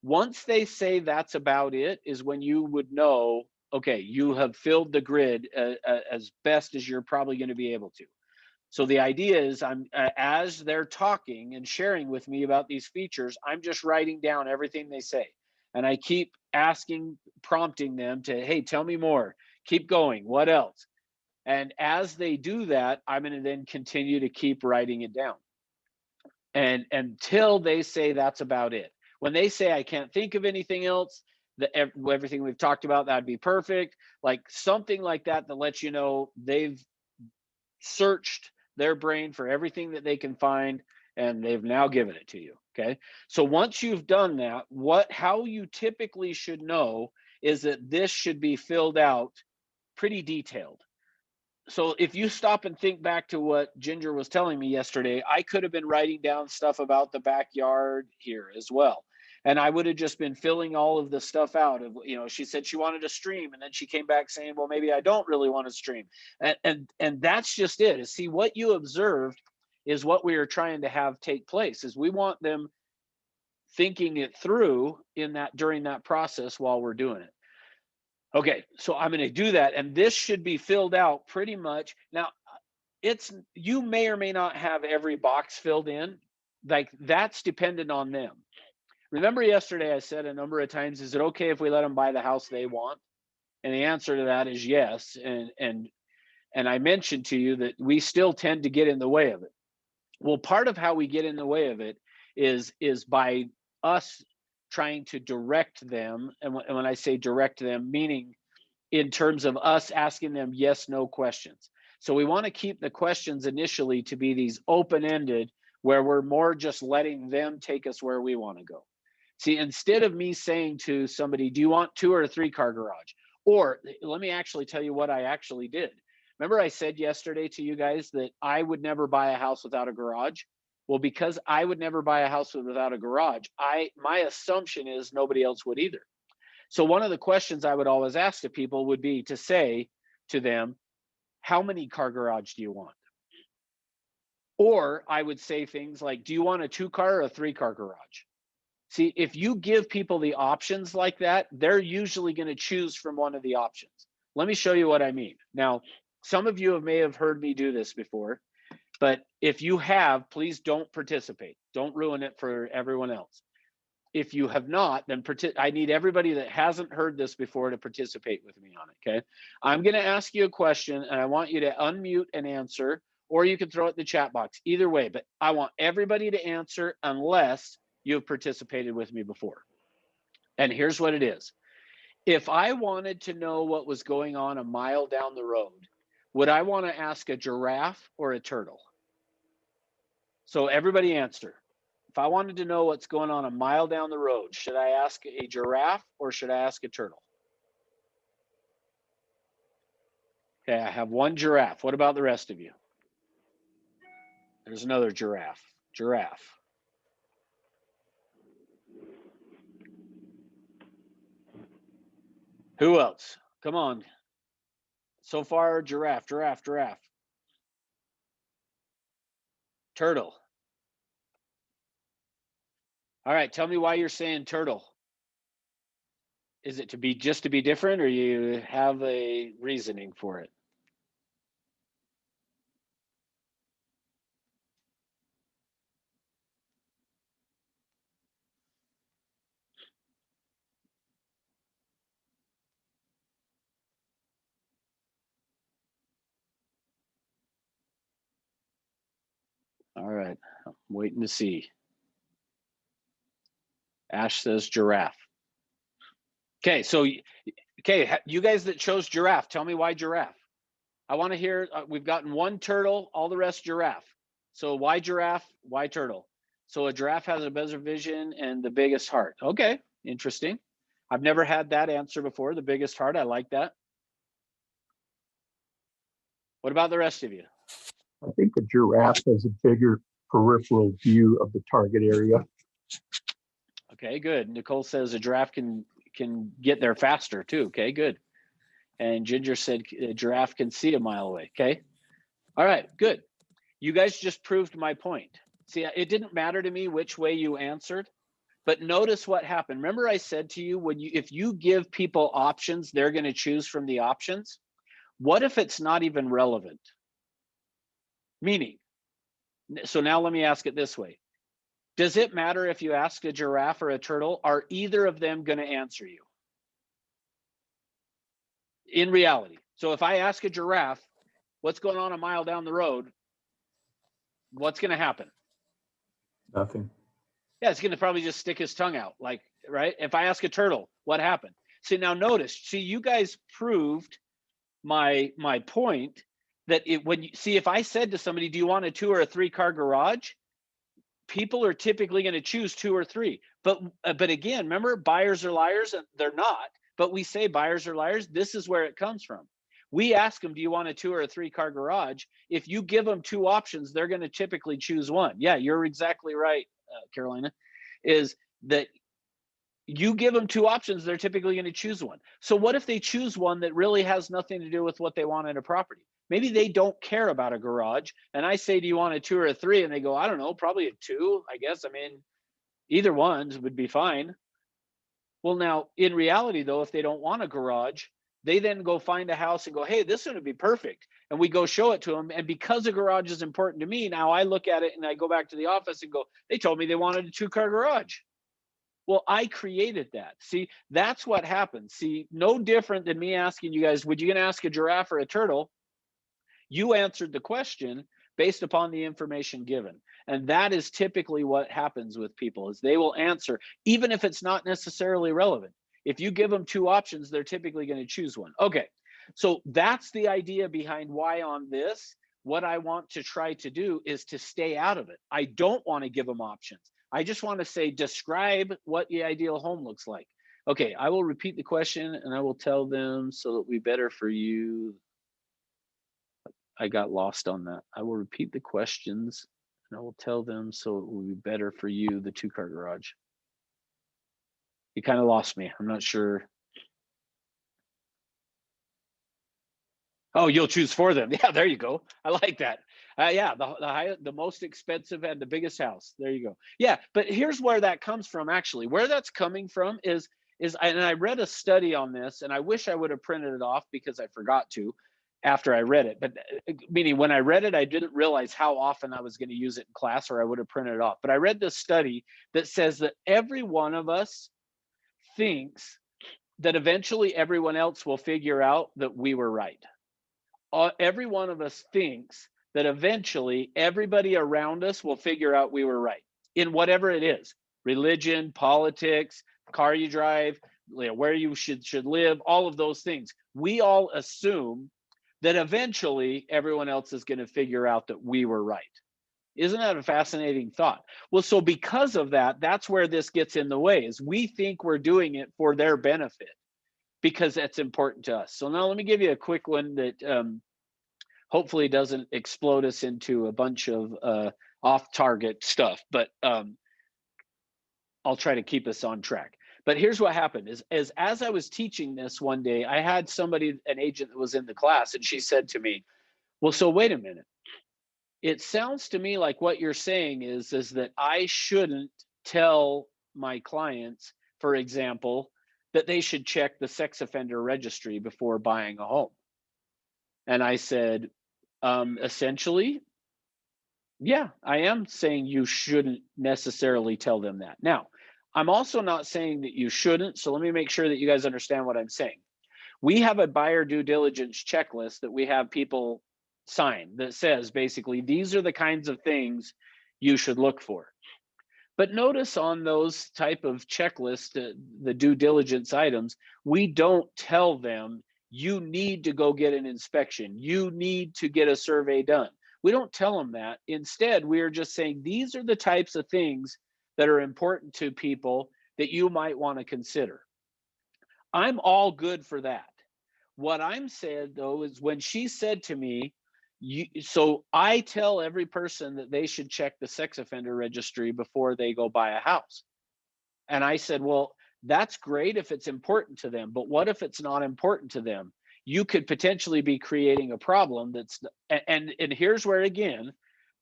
Once they say that's about it is when you would know, okay, you have filled the grid as best as you're probably going to be able to. So the idea is as they're talking and sharing with me about these features, I'm just writing down everything they say. And I keep prompting them to, hey, tell me more, keep going, what else? And as they do that, I'm going to then continue to keep writing it down. And until they say that's about it. When they say, I can't think of anything else, everything we've talked about, that'd be perfect. Like something like that lets you know they've searched their brain for everything that they can find, and they've now given it to you. Okay. So once you've done that, how you typically should know is that this should be filled out pretty detailed. So if you stop and think back to what Ginger was telling me yesterday, I could have been writing down stuff about the backyard here as well. And I would have just been filling all of the stuff out of, she said she wanted to stream, and then she came back saying, well, maybe I don't really want to stream. And that's just it. See, what you observed is what we are trying to have take place, is we want them thinking it through during that process while we're doing it. Okay, so I'm going to do that, and this should be filled out pretty much. Now, you may or may not have every box filled in. Like, that's dependent on them. Remember yesterday I said a number of times, is it okay if we let them buy the house they want? And the answer to that is yes. And And I mentioned to you that we still tend to get in the way of it. Well, part of how we get in the way of it is by us trying to direct them. And when I say direct them, meaning in terms of us asking them yes, no questions. So we want to keep the questions initially to be these open-ended, where we're more just letting them take us where we want to go. See, instead of me saying to somebody, do you want 2 or 3 car garage? Or let me actually tell you what I actually did. Remember I said yesterday to you guys that I would never buy a house without a garage? Well, because I would never buy a house without a garage, my assumption is nobody else would either. So one of the questions I would always ask to people would be to say to them, how many car garage do you want? Or I would say things like, do you want a 2-car or a 3-car garage? See, if you give people the options like that, they're usually going to choose from one of the options. Let me show you what I mean. Now, some of you may have heard me do this before, but if you have, please don't participate. Don't ruin it for everyone else. If you have not, then I need everybody that hasn't heard this before to participate with me on it, okay? I'm going to ask you a question, and I want you to unmute and answer, or you can throw it in the chat box. Either way, but I want everybody to answer unless you've participated with me before. And here's what it is. If I wanted to know what was going on a mile down the road, would I want to ask a giraffe or a turtle? So everybody answer. If I wanted to know what's going on a mile down the road, should I ask a giraffe or should I ask a turtle? Okay, I have one giraffe. What about the rest of you? There's another giraffe. Giraffe. Who else? Come on. So far, giraffe, giraffe, giraffe. Turtle. All right, tell me why you're saying turtle. Is it just to be different, or you have a reasoning for it? All right, I'm waiting to see. Ash says giraffe. Okay, so, okay, you guys that chose giraffe, tell me why giraffe. I want to hear, we've gotten one turtle, all the rest giraffe. So why giraffe, why turtle? So a giraffe has a better vision and the biggest heart. Okay, interesting. I've never had that answer before, the biggest heart, I like that. What about the rest of you? I think a giraffe has a bigger peripheral view of the target area. Okay, good. Nicole says a giraffe can get there faster too. Okay, good. And Ginger said a giraffe can see a mile away. Okay. All right, good. You guys just proved my point. See, it didn't matter to me which way you answered, but notice what happened. Remember I said to you, if you give people options, they're going to choose from the options. What if it's not even relevant? Meaning, so now let me ask it this way. Does it matter if you ask a giraffe or a turtle? Are either of them going to answer you? In reality. So if I ask a giraffe, what's going on a mile down the road, what's going to happen? Nothing. Yeah, it's going to probably just stick his tongue out, like, right? If I ask a turtle, what happened? See, now notice, you guys proved my point that if I said to somebody, do you want a 2 or a 3 car garage? People are typically going to choose 2 or 3. But again, remember, buyers are liars, and they're not. But we say buyers are liars. This is where it comes from. We ask them, do you want a 2 or a 3 car garage? If you give them 2 options, they're going to typically choose one. Yeah, you're exactly right, Carolina, is that you give them 2 options, they're typically going to choose one. So what if they choose one that really has nothing to do with what they want in a property? Maybe they don't care about a garage. And I say, do you want a 2 or a 3? And they go, I don't know, probably a 2, I guess. I mean, either ones would be fine. Well, now, in reality, though, if they don't want a garage, they then go find a house and go, hey, this one would be perfect. And we go show it to them. And because a garage is important to me, now I look at it and I go back to the office and go, they told me they wanted a 2-car garage. Well, I created that. See, that's what happens. See, no different than me asking you guys, would you gonna ask a giraffe or a turtle? You answered the question based upon the information given. And that is typically what happens with people, is they will answer, even if it's not necessarily relevant. If you give them two options, they're typically going to choose one. Okay, so that's the idea behind why on this, what I want to try to do is to stay out of it. I don't want to give them options. I just want to say, describe what the ideal home looks like. Okay, I will repeat the question and I will tell them so that it will be better for you. I got lost on that. I will repeat the questions and I will tell them so it will be better for you, the two-car garage. You kind of lost me. I'm not sure. Oh, you'll choose for them. Yeah, there you go. I like that. Yeah, the most expensive and the biggest house. There you go. Yeah, but here's where that comes from. Actually, where that's coming from is, and I read a study on this, and I wish I would have printed it off because I forgot to after I read it. But meaning when I read it, I didn't realize how often I was going to use it in class, or I would have printed it off. But I read this study that says that every one of us thinks that eventually everyone else will figure out that we were right. Every one of us thinks that eventually everybody around us will figure out we were right in whatever it is: religion, politics, car you drive, where you should live, all of those things. We all assume that eventually everyone else is going to figure out that we were right. Isn't that a fascinating thought? Well, so because of that, that's where this gets in the way, is we think we're doing it for their benefit because that's important to us. So now let me give you a quick one that hopefully doesn't explode us into a bunch of off-target stuff, but I'll try to keep us on track. But here's what happened is as I was teaching this one day, I had somebody, an agent that was in the class, and she said to me, well, so wait a minute. It sounds to me like what you're saying is that I shouldn't tell my clients, for example, that they should check the sex offender registry before buying a home. And I said, essentially, yeah, I am saying you shouldn't necessarily tell them that. Now, I'm also not saying that you shouldn't. So let me make sure that you guys understand what I'm saying. We have a buyer due diligence checklist that we have people sign that says basically these are the kinds of things you should look for. But notice on those type of checklists, the due diligence items, we don't tell them you need to go get an inspection, you need to get a survey done. We don't tell them that. Instead, we are just saying these are the types of things that are important to people that you might want to consider. I'm all good for that. What I'm saying though is when she said to me, so I tell every person that they should check the sex offender registry before they go buy a house. And I said, well, that's great if it's important to them, but what if it's not important to them? You could potentially be creating a problem that's, and here's where, again,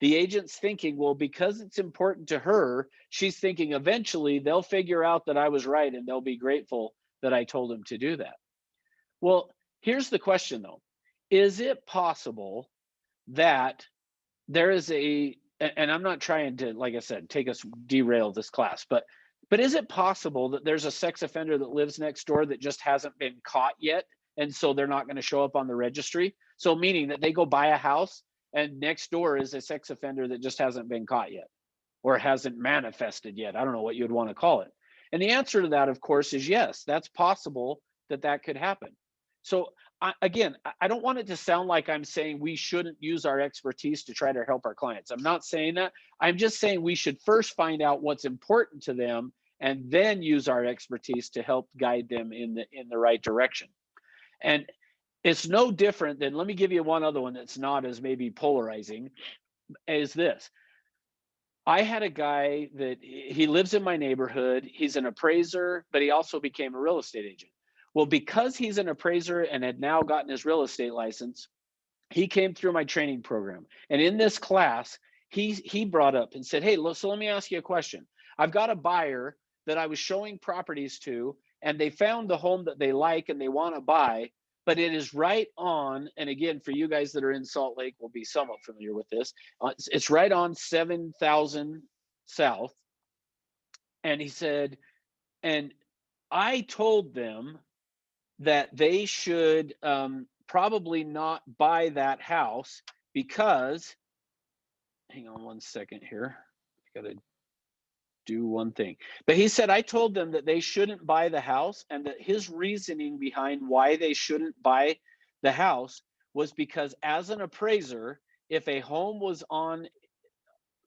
the agent's thinking, well, because it's important to her, she's thinking eventually they'll figure out that I was right and they'll be grateful that I told them to do that. Well, here's the question though. Is it possible that there is and I'm not trying to, like I said, take us derail this class, but is it possible that there's a sex offender that lives next door that just hasn't been caught yet? And so they're not going to show up on the registry. So meaning that they go buy a house and next door is a sex offender that just hasn't been caught yet or hasn't manifested yet. I don't know what you'd want to call it. And the answer to that, of course, is yes, that's possible that could happen. So again, I don't want it to sound like I'm saying we shouldn't use our expertise to try to help our clients. I'm not saying that. I'm just saying we should first find out what's important to them and then use our expertise to help guide them in the right direction. And it's no different than, let me give you one other one that's not as maybe polarizing, is this. I had a guy that he lives in my neighborhood. He's an appraiser, but he also became a real estate agent. Well, because he's an appraiser and had now gotten his real estate license, he came through my training program. And in this class, he brought up and said, hey, so let me ask you a question. I've got a buyer that I was showing properties to, and they found the home that they like and they want to buy, but it is right on, and again, for you guys that are in Salt Lake will be somewhat familiar with this, it's right on 7,000 South. And he said, and I told them that they should probably not buy that house because, hang on one second here, I gotta do one thing. But he said, I told them that they shouldn't buy the house, and that his reasoning behind why they shouldn't buy the house was because as an appraiser, if a home was on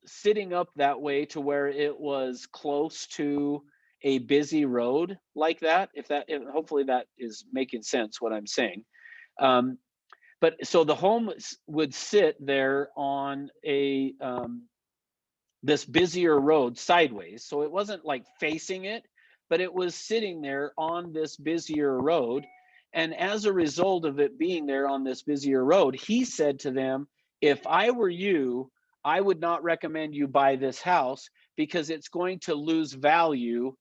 sitting up that way to where it was close to a busy road like that, hopefully that is making sense what I'm saying. But so the home would sit there on a this busier road sideways. So it wasn't like facing it, but it was sitting there on this busier road. And as a result of it being there on this busier road, he said to them, if I were you, I would not recommend you buy this house because it's going to lose value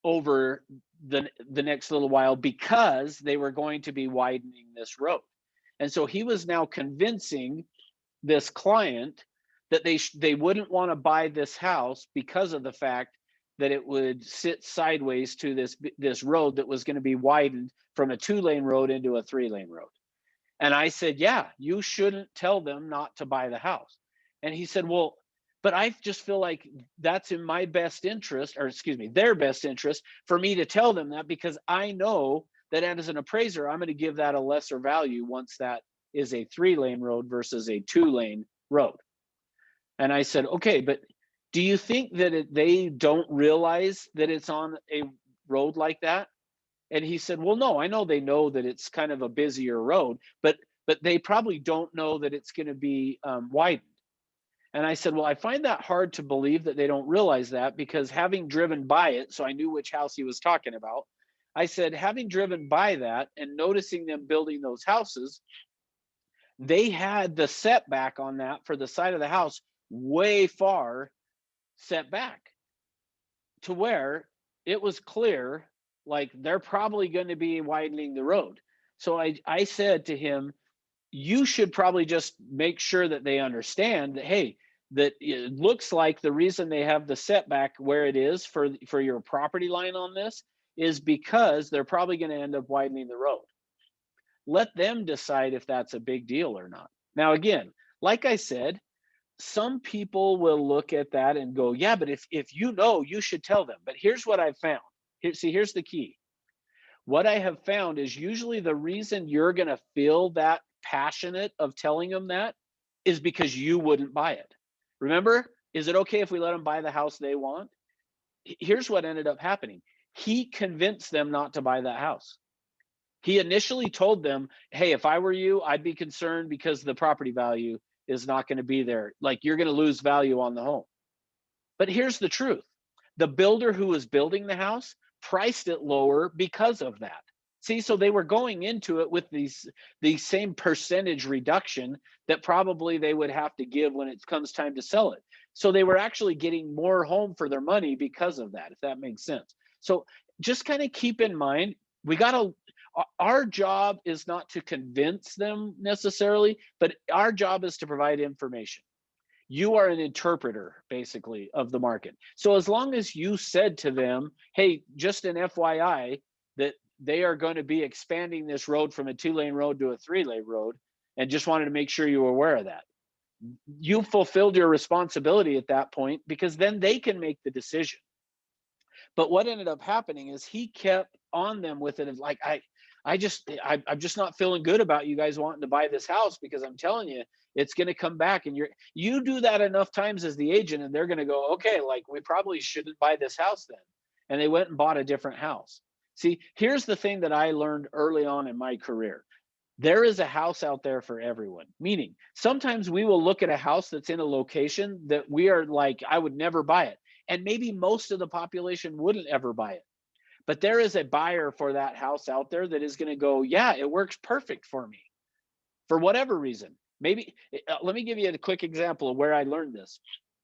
over the next little while because they were going to be widening this road. And so he was now convincing this client that they wouldn't want to buy this house because of the fact that it would sit sideways to this road that was going to be widened from a 2-lane road into a 3-lane road. And I said, yeah, you shouldn't tell them not to buy the house. And he said, well, but I just feel like that's in my best interest, or excuse me, their best interest for me to tell them that, because I know that as an appraiser, I'm going to give that a lesser value once that is a 3-lane road versus a 2-lane road. And I said, okay, but do you think that they don't realize that it's on a road like that? And he said, well, no, I know they know that it's kind of a busier road, but they probably don't know that it's going to be widened. And I said, well, I find that hard to believe that they don't realize that, because having driven by it, so I knew which house he was talking about. I said, having driven by that and noticing them building those houses, they had the setback on that for the side of the house way far set back to where it was clear, like they're probably going to be widening the road. So I said to him, you should probably just make sure that they understand that, hey, that it looks like the reason they have the setback where it is for your property line on this is because they're probably going to end up widening the road. Let them decide if that's a big deal or not. Now, again, like I said, some people will look at that and go, yeah, but if you know, you should tell them. But here's what I've found. Here's the key. What I have found is usually the reason you're going to feel that passionate of telling them that is because you wouldn't buy it. Remember, is it okay if we let them buy the house they want? Here's what ended up happening. He convinced them not to buy that house. He initially told them, hey, if I were you, I'd be concerned because the property value is not going to be there. Like, you're going to lose value on the home. But here's the truth. The builder who was building the house priced it lower because of that. See, so they were going into it with the same percentage reduction that probably they would have to give when it comes time to sell it. So they were actually getting more home for their money because of that, if that makes sense. So just kind of keep in mind, our job is not to convince them necessarily, but our job is to provide information. You are an interpreter, basically, of the market. So as long as you said to them, hey, just an FYI, that they are going to be expanding this road from a 2-lane road to a 3-lane road, and just wanted to make sure you were aware of that, you fulfilled your responsibility at that point, because then they can make the decision. But what ended up happening is he kept on them with it, like, I'm just not feeling good about you guys wanting to buy this house, because I'm telling you, it's going to come back. And you do that enough times as the agent, and they're going to go, okay, like, we probably shouldn't buy this house then. And they went and bought a different house. See, here's the thing that I learned early on in my career. There is a house out there for everyone. Meaning, sometimes we will look at a house that's in a location that we are like, I would never buy it. And maybe most of the population wouldn't ever buy it. But there is a buyer for that house out there that is going to go, yeah, it works perfect for me for whatever reason. Maybe, let me give you a quick example of where I learned this.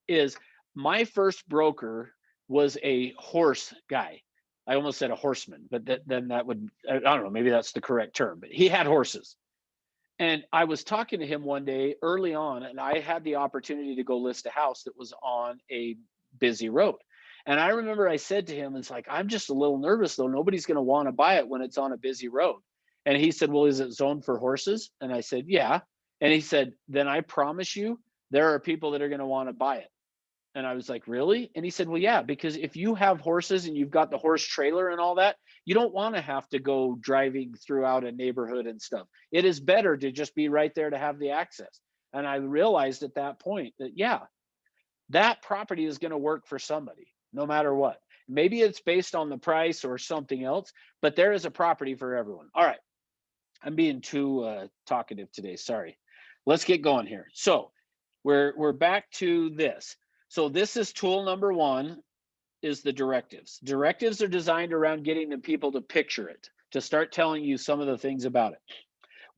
Is my first broker was a horse guy. I almost said a horseman, but then that would, I don't know, maybe that's the correct term, but he had horses. And I was talking to him one day early on, and I had the opportunity to go list a house that was on a busy road. And I remember I said to him, it's like, I'm just a little nervous though. Nobody's going to want to buy it when it's on a busy road. And he said, well, is it zoned for horses? And I said, yeah. And he said, then I promise you, there are people that are going to want to buy it. And I was like, really? And he said, well, yeah, because if you have horses and you've got the horse trailer and all that, you don't want to have to go driving throughout a neighborhood and stuff. It is better to just be right there to have the access. And I realized at that point that, yeah, that property is going to work for somebody, no matter what. Maybe it's based on the price or something else, but there is a property for everyone. All right. I'm being too talkative today. Sorry. Let's get going here. So we're back to this. So this is tool number 1, is the directives. Directives are designed around getting the people to picture it, to start telling you some of the things about it.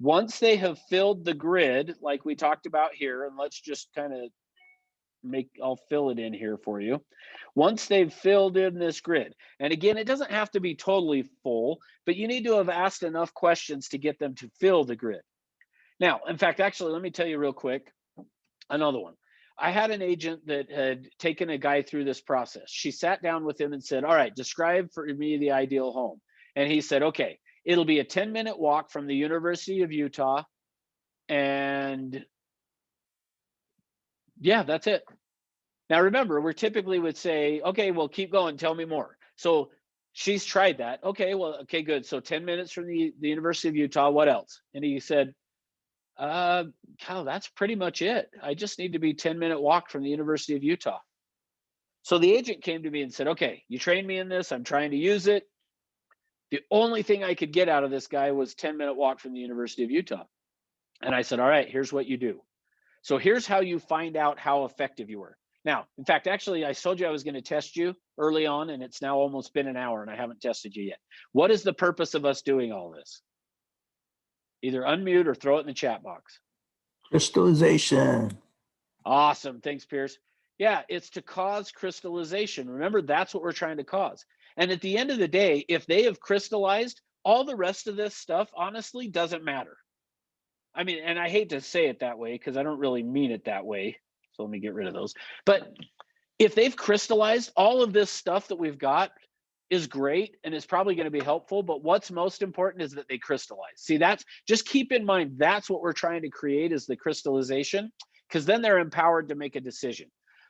Once they have filled the grid, like we talked about here, and let's just kind of I'll fill it in here for you. Once they've filled in this grid, and again, it doesn't have to be totally full, but you need to have asked enough questions to get them to fill the grid. Now, in fact, actually, let me tell you real quick, another one. I had an agent that had taken a guy through this process. She sat down with him and said, all right, describe for me the ideal home. And he said, okay, it'll be a 10-minute walk from the University of Utah. And yeah, that's it. Now, remember, we typically would say, okay, well, keep going. Tell me more. So she's tried that. Okay, well, okay, good. So 10 minutes from the University of Utah. What else? And he said, Kyle, that's pretty much it. I just need to be 10-minute walk from the University of Utah. So the agent came to me and said, okay, you trained me in this. I'm trying to use it. The only thing I could get out of this guy was 10-minute walk from the University of Utah. And I said, all right, here's what you do. So here's how you find out how effective you were. Now, in fact, actually, I told you I was going to test you early on, and it's now almost been an hour and I haven't tested you yet. What is the purpose of us doing all this? Either unmute or throw it in the chat box. Crystallization. Awesome. Thanks, Pierce. Yeah, it's to cause crystallization. Remember, that's what we're trying to cause. And at the end of the day, if they have crystallized, all the rest of this stuff, honestly, doesn't matter. I mean, and I hate to say it that way because I don't really mean it that way. So let me get rid of those. But if they've crystallized, all of this stuff that we've got is great and is probably going to be helpful. But what's most important is that they crystallize. See, that's just keep in mind, that's what we're trying to create is the crystallization, because then they're empowered to make a decision.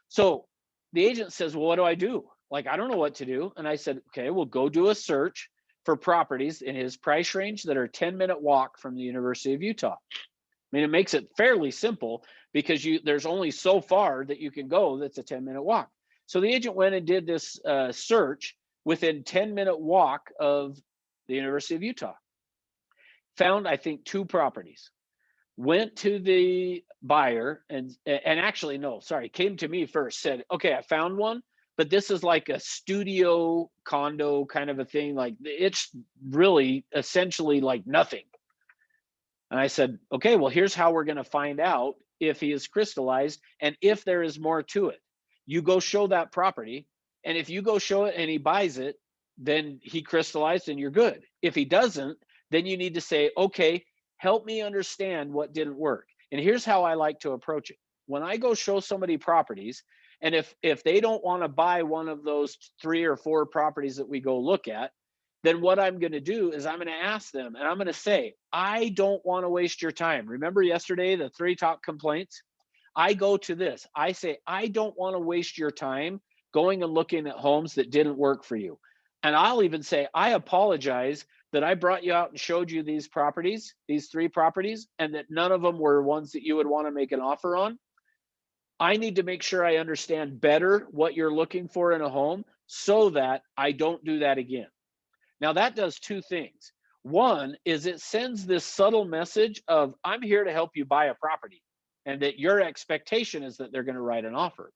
So the agent says, well, what do I do? Like, I don't know what to do. And I said, okay, well, go do a search for properties in his price range that are a 10-minute walk from the University of Utah. I mean, it makes it fairly simple because there's only so far that you can go that's a 10-minute walk. So the agent went and did this search within 10-minute walk of the University of Utah. Found, I think, 2 properties. Went to the buyer and actually, no, sorry, came to me first, said, okay, I found one, but this is like a studio condo kind of a thing. Like it's really essentially like nothing. And I said, okay, well, here's how we're going to find out if he is crystallized and if there is more to it. You go show that property. And if you go show it and he buys it, then he crystallized and you're good. If he doesn't, then you need to say, okay, help me understand what didn't work. And here's how I like to approach it. When I go show somebody properties, and if they don't want to buy one of those 3 or 4 properties that we go look at, then what I'm going to do is I'm going to ask them and I'm going to say, I don't want to waste your time. Remember yesterday, the 3 top complaints? I go to this. I say, I don't want to waste your time going and looking at homes that didn't work for you. And I'll even say, I apologize that I brought you out and showed you these properties, these 3 properties, and that none of them were ones that you would want to make an offer on. I need to make sure I understand better what you're looking for in a home so that I don't do that again. Now that does 2 things. One is it sends this subtle message of I'm here to help you buy a property and that your expectation is that they're going to write an offer.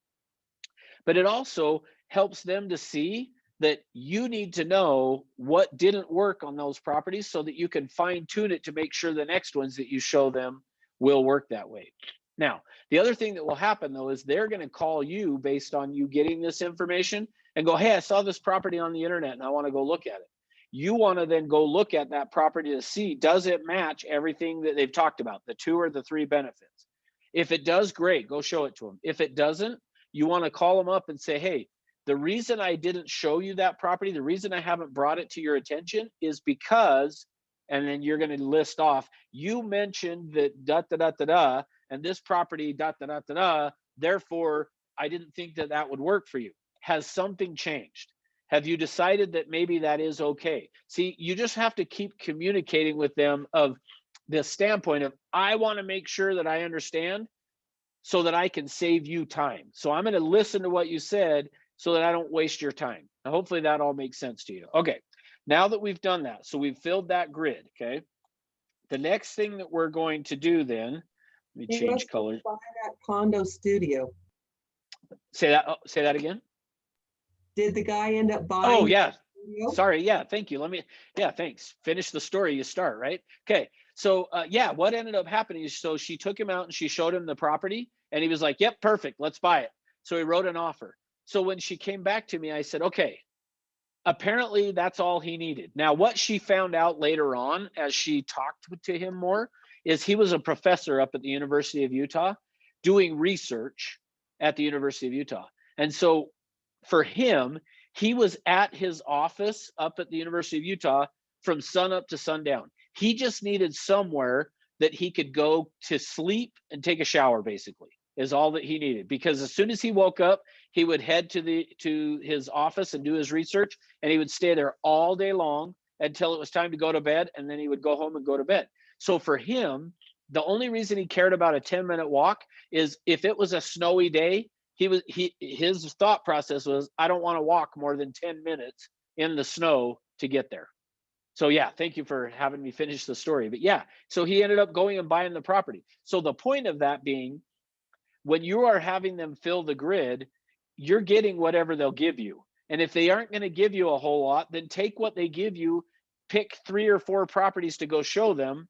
But it also helps them to see that you need to know what didn't work on those properties so that you can fine tune it to make sure the next ones that you show them will work that way. Now, the other thing that will happen though is they're going to call you based on you getting this information and go, hey, I saw this property on the internet and I want to go look at it. You want to then go look at that property to see, does it match everything that they've talked about, the 2 or the 3 benefits? If it does, great, go show it to them. If it doesn't, you want to call them up and say, hey, the reason I didn't show you that property, the reason I haven't brought it to your attention is because and then you're going to list off, you mentioned that da da da da da, and this property da da da da da, therefore I didn't think that that would work for you. Has something changed? Have you decided that maybe that is okay? See, you just have to keep communicating with them of this standpoint of, I want to make sure that I understand so that I can save you time. So I'm going to listen to what you said so that I don't waste your time. Now, hopefully that all makes sense to you. Okay, now that we've done that, so we've filled that grid, okay? The next thing that we're going to do then, let me He change wants to colors. buy that condo studio. Say that again. Did the guy end up buying? Oh yeah, the studio? sorry, yeah, thank you. Yeah, thanks. Finish the story, you start, right? Okay, so yeah, what ended up happening is, so she took him out and she showed him the property, and he was like, yep, perfect, let's buy it. So he wrote an offer. So when she came back to me, I said, okay, apparently that's all he needed. Now, what she found out later on as she talked to him more is he was a professor up at the University of Utah doing research at the University of Utah. And so for him, he was at his office up at the University of Utah from sun up to sundown. He just needed somewhere that he could go to sleep and take a shower, basically, is all that he needed. Because as soon as he woke up, he would head to his office and do his research, and he would stay there all day long until it was time to go to bed, and then he would go home and go to bed. So for him, the only reason he cared about a 10-minute walk is if it was a snowy day, his thought process was, I don't want to walk more than 10 minutes in the snow to get there. So yeah, thank you for having me finish the story. But yeah, so he ended up going and buying the property. So the point of that being, when you are having them fill the grid, you're getting whatever they'll give you. And if they aren't going to give you a whole lot, then take what they give you, pick 3 or 4 properties to go show them.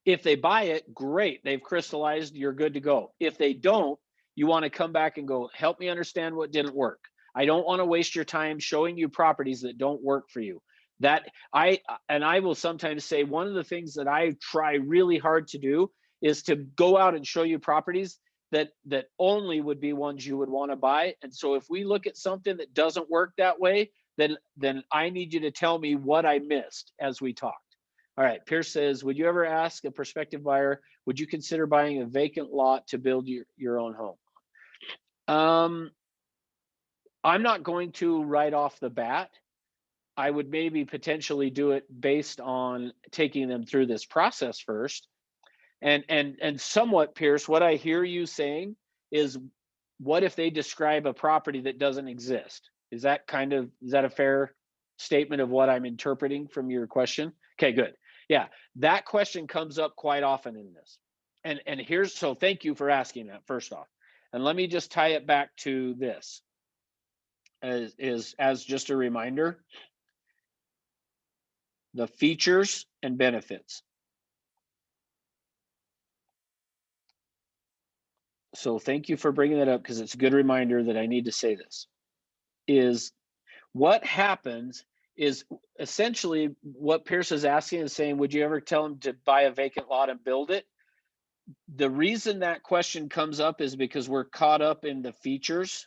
If they buy it, great, they've crystallized, you're good to go. If they don't, you want to come back and go, help me understand what didn't work. I don't want to waste your time showing you properties that don't work for you. That I will sometimes say, one of the things that I try really hard to do is to go out and show you properties that only would be ones you would want to buy. And so if we look at something that doesn't work that way, then I need you to tell me what I missed as we talked. All right, Pierce says, would you ever ask a prospective buyer, would you consider buying a vacant lot to build your own home? I'm not going to right off the bat. I would maybe potentially do it based on taking them through this process first. And somewhat, Pierce, what I hear you saying is, what if they describe a property that doesn't exist? Is that a fair statement of what I'm interpreting from your question? Okay, good. Yeah, that question comes up quite often in this. And here's, so thank you for asking that first off. And let me just tie it back to this as just a reminder, the features and benefits. So thank you for bringing that up, because it's a good reminder that I need to say this. Is what happens is essentially what Pierce is asking and saying, would you ever tell him to buy a vacant lot and build it? The reason that question comes up is because we're caught up in the features.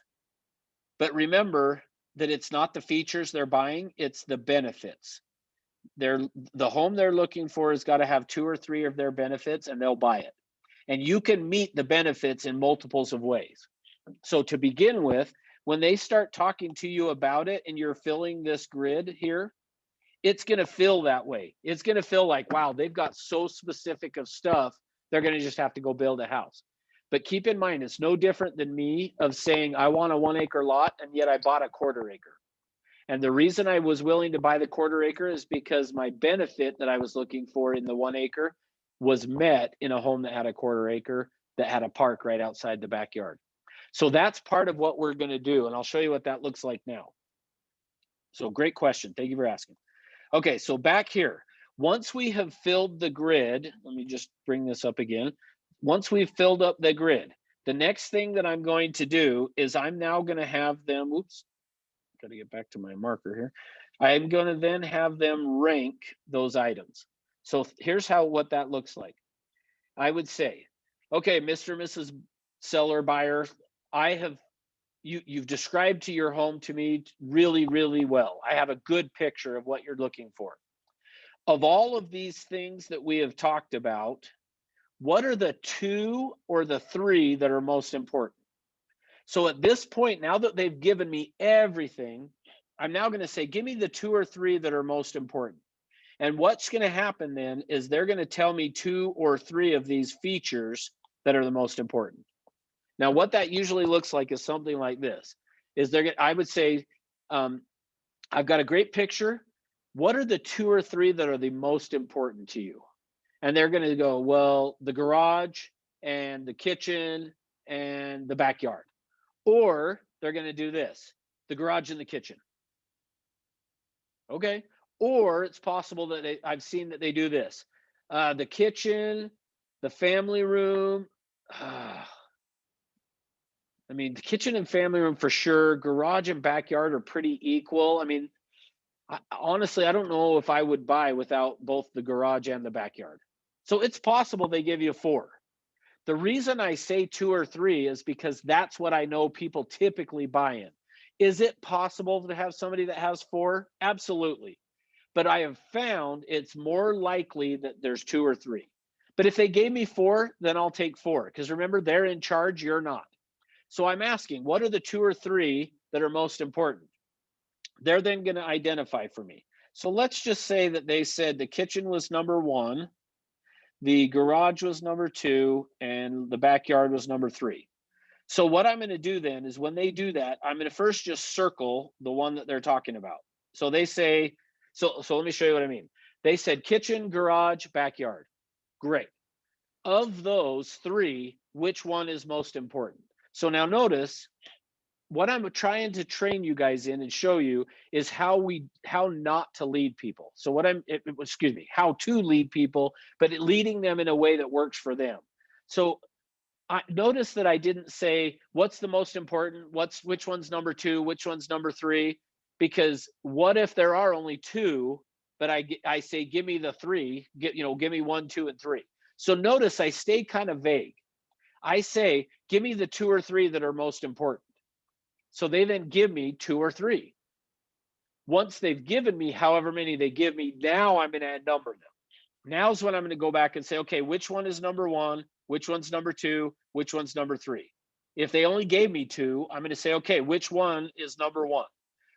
But remember that it's not the features they're buying, it's the benefits. The home they're looking for has got to have 2 or 3 of their benefits, and they'll buy it. And you can meet the benefits in multiples of ways. So to begin with, when they start talking to you about it and you're filling this grid here, it's going to feel that way. It's going to feel like, wow, they've got so specific of stuff, they're going to just have to go build a house. But keep in mind, it's no different than me of saying, I want a 1-acre lot, and yet I bought a 1/4 acre. And the reason I was willing to buy the 1/4 acre is because my benefit that I was looking for in the 1 acre was met in a home that had a 1/4 acre that had a park right outside the backyard. So that's part of what we're going to do. And I'll show you what that looks like now. So great question. Thank you for asking. Okay, so back here, once we have filled the grid, let me just bring this up again. Once we've filled up the grid, the next thing that I'm going to do is I'm now going to have them, oops, got to get back to my marker here. I'm going to then have them rank those items. So here's what that looks like. I would say, okay, Mr. and Mrs. Seller buyer, you've described to your home to me really, really well. I have a good picture of what you're looking for. of all of these things that we have talked about, what are the 2 or the 3 that are most important? So at this point, now that they've given me everything, I'm now going to say, give me the 2 or 3 that are most important. And what's going to happen then is they're going to tell me 2 or 3 of these features that are the most important. Now, what that usually looks like is something like this. I would say, I've got a great picture. What are the 2 or 3 that are the most important to you? And they're going to go, well, the garage and the kitchen and the backyard. Or they're going to do this, the garage and the kitchen. Okay. Or it's possible that I've seen that they do this, the kitchen, the family room. I mean, the kitchen and family room for sure. Garage and backyard are pretty equal. I mean, honestly, I don't know if I would buy without both the garage and the backyard. So it's possible they give you 4. The reason I say 2 or 3 is because that's what I know people typically buy in. Is it possible to have somebody that has 4? Absolutely. But I have found it's more likely that there's 2 or 3. But if they gave me 4, then I'll take 4. Because remember, they're in charge, you're not. So I'm asking, what are the 2 or 3 that are most important? They're then going to identify for me. So let's just say that they said the kitchen was number 1, the garage was number 2, and the backyard was number 3. So what I'm going to do then is when they do that, I'm going to first just circle the one that they're talking about. So they say, so let me show you what I mean. They said kitchen, garage, backyard. Great. Of those 3, which one is most important? So now notice, what I'm trying to train you guys in and show you is how not to lead people. So how to lead people, but leading them in a way that works for them. So I notice that I didn't say what's the most important, which one's number 2, which one's number 3, because what if there are only 2, but I say give me the 3, give me 1, 2, and 3. So notice I stay kind of vague. I say give me the 2 or 3 that are most important. So they then give me 2 or 3. Once they've given me however many they give me, now I'm going to number them. Now's when I'm going to go back and say, okay, which one is number 1? Which one's number 2? Which one's number 3? If they only gave me 2, I'm going to say, okay, which one is number 1?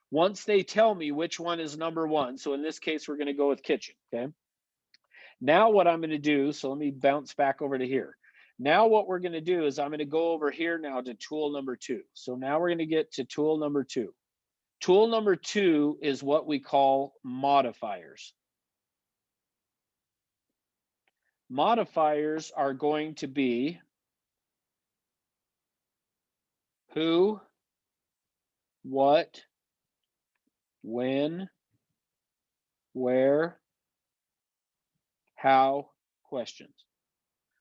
Once they tell me which one is number 1, so in this case, we're going to go with kitchen, okay? Now what I'm going to do, so let me bounce back over to here. Now what we're going to do is I'm going to go over here now to tool number 2. So now we're going to get to tool number 2. Tool number 2 is what we call modifiers. Modifiers are going to be who, what, when, where, how questions.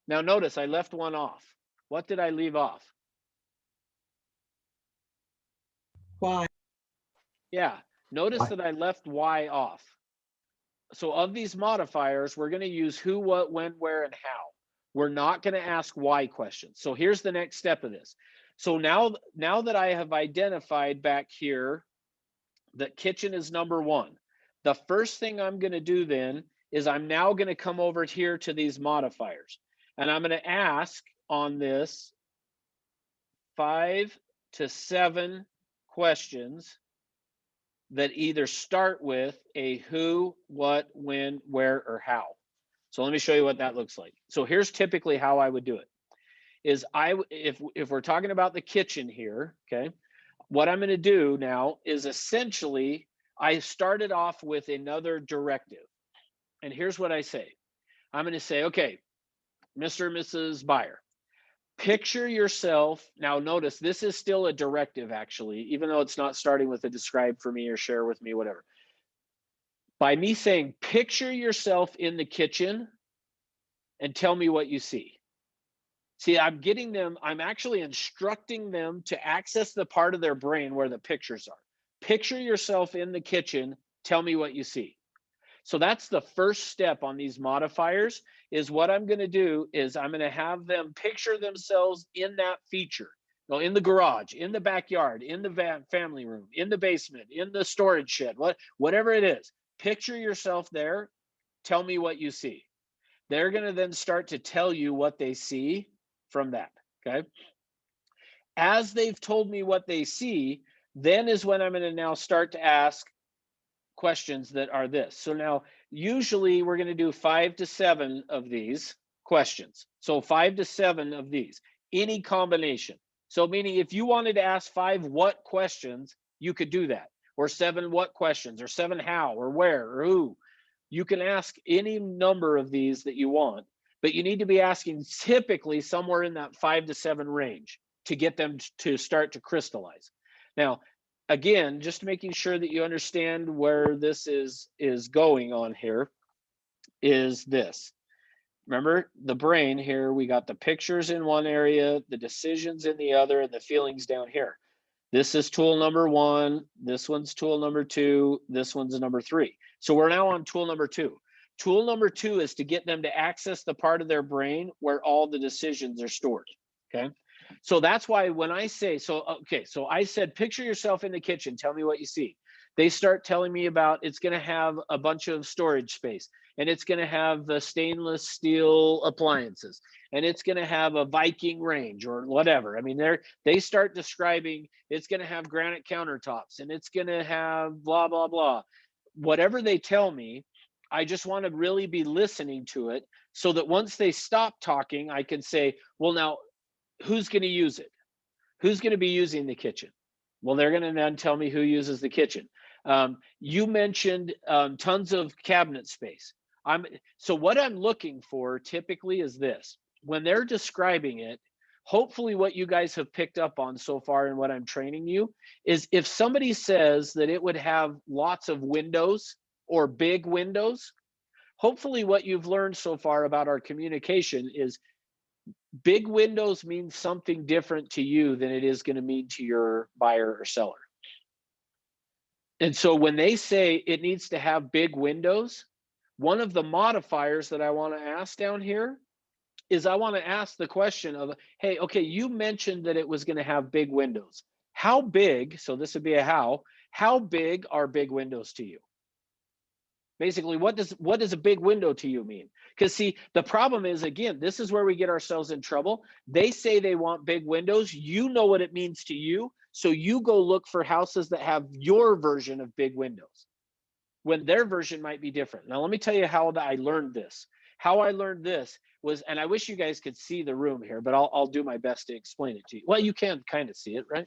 Now notice I left one off. What did I leave off? Why? Yeah, notice that I left why off. So of these modifiers, we're going to use who, what, when, where, and how. We're not going to ask why questions. So here's the next step of this. So now that I have identified back here that kitchen is number 1, the first thing I'm going to do then is I'm now going to come over here to these modifiers. And I'm going to ask on this 5 to 7 questions that either start with a who, what, when, where, or how. So let me show you what that looks like. So here's typically how I would do it. Is if we're talking about the kitchen here, okay, what I'm going to do now is essentially I started off with another directive. And here's what I say. I'm going to say, okay, Mr. and Mrs. Buyer, picture yourself. Now notice this is still a directive actually, even though it's not starting with a describe for me or share with me, whatever. By me saying, picture yourself in the kitchen and tell me what you see. See, I'm actually instructing them to access the part of their brain where the pictures are. Picture yourself in the kitchen, tell me what you see. So that's the first step on these modifiers. Is what I'm going to do is I'm going to have them picture themselves in that feature. In the garage, in the backyard, in the family room, in the basement, in the storage shed, whatever it is. Picture yourself there tell me what you see. They're going to then start to tell you what they see from that. Okay. As they've told me what they see, then is when I'm going to now start to ask questions that are this. So now, usually we're going to do 5 to 7 of these questions. So 5 to 7 of these, any combination. So meaning if you wanted to ask 5 what questions, you could do that, or 7 what questions, or 7 how, or where, or who. You can ask any number of these that you want, but you need to be asking typically somewhere in that 5 to 7 range to get them to start to crystallize. Now, again, just making sure that you understand where this is going on here is this. Remember the brain here, we got the pictures in one area, the decisions in the other, and the feelings down here. This is tool number 1. This one's tool number 2. This one's number 3. So we're now on tool number 2. Tool number 2 is to get them to access the part of their brain where all the decisions are stored. Okay. So that's why when I say, so I said, picture yourself in the kitchen. Tell me what you see. They start telling me about it's going to have a bunch of storage space, and it's going to have the stainless steel appliances, and it's going to have a Viking range or whatever. I mean, they start describing it's going to have granite countertops, and it's going to have blah, blah, blah. Whatever they tell me, I just want to really be listening to it so that once they stop talking, I can say, well, now, who's going to use it? Who's going to be using the kitchen? Well, they're going to then tell me who uses the kitchen. You mentioned tons of cabinet space. So what I'm looking for typically is this. When they're describing it, hopefully what you guys have picked up on so far in what I'm training you is if somebody says that it would have lots of windows or big windows, hopefully what you've learned so far about our communication is big windows mean something different to you than it is going to mean to your buyer or seller. And so when they say it needs to have big windows, one of the modifiers that I want to ask down here is I want to ask the question of, hey, okay, you mentioned that it was going to have big windows. How big, so this would be a how big are big windows to you? Basically, what does a big window to you mean? Because see, the problem is, again, this is where we get ourselves in trouble. They say they want big windows. You know what it means to you. So you go look for houses that have your version of big windows when their version might be different. Now, let me tell you how I learned this. How I learned this was, and I wish you guys could see the room here, but I'll do my best to explain it to you. Well, you can kind of see it, right?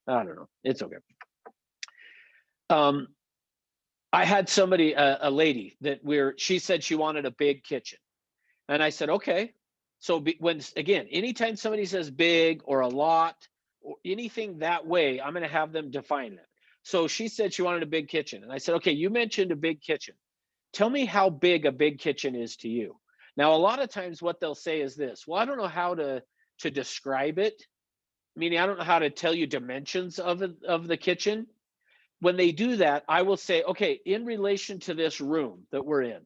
I don't know. It's okay. I had somebody, a lady that she said she wanted a big kitchen. And I said, okay. So again, anytime somebody says big or a lot or anything that way, I'm going to have them define it. So she said she wanted a big kitchen. And I said, okay, you mentioned a big kitchen. Tell me how big a big kitchen is to you. Now, a lot of times what they'll say is this, well, I don't know how to describe it. Meaning, I don't know how to tell you dimensions of the kitchen. When they do that, I will say, okay, in relation to this room that we're in,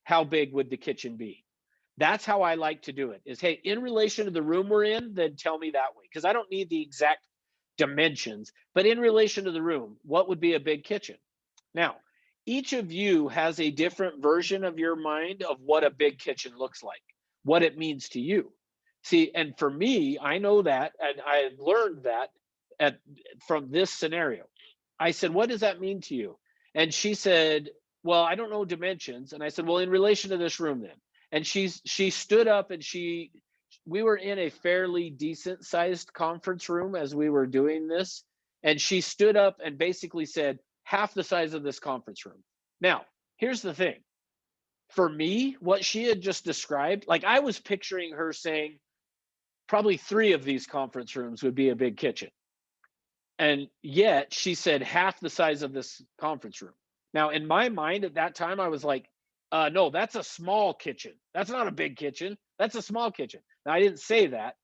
how big would the kitchen be? That's how I like to do it is, hey, in relation to the room we're in, then tell me that way. Because I don't need the exact dimensions, but in relation to the room, what would be a big kitchen? Now, each of you has a different version of your mind of what a big kitchen looks like, what it means to you. See, and for me, I know that, and I learned that from this scenario. I said, what does that mean to you? And she said, well, I don't know dimensions. And I said, well, in relation to this room then. And she stood up and we were in a fairly decent sized conference room as we were doing this. And she stood up and basically said, half the size of this conference room. Now, here's the thing. For me, what she had just described, like I was picturing her saying, probably 3 of these conference rooms would be a big kitchen. And yet she said half the size of this conference room. Now, in my mind at that time, I was like, no, that's a small kitchen. That's not a big kitchen. That's a small kitchen. Now, I didn't say that,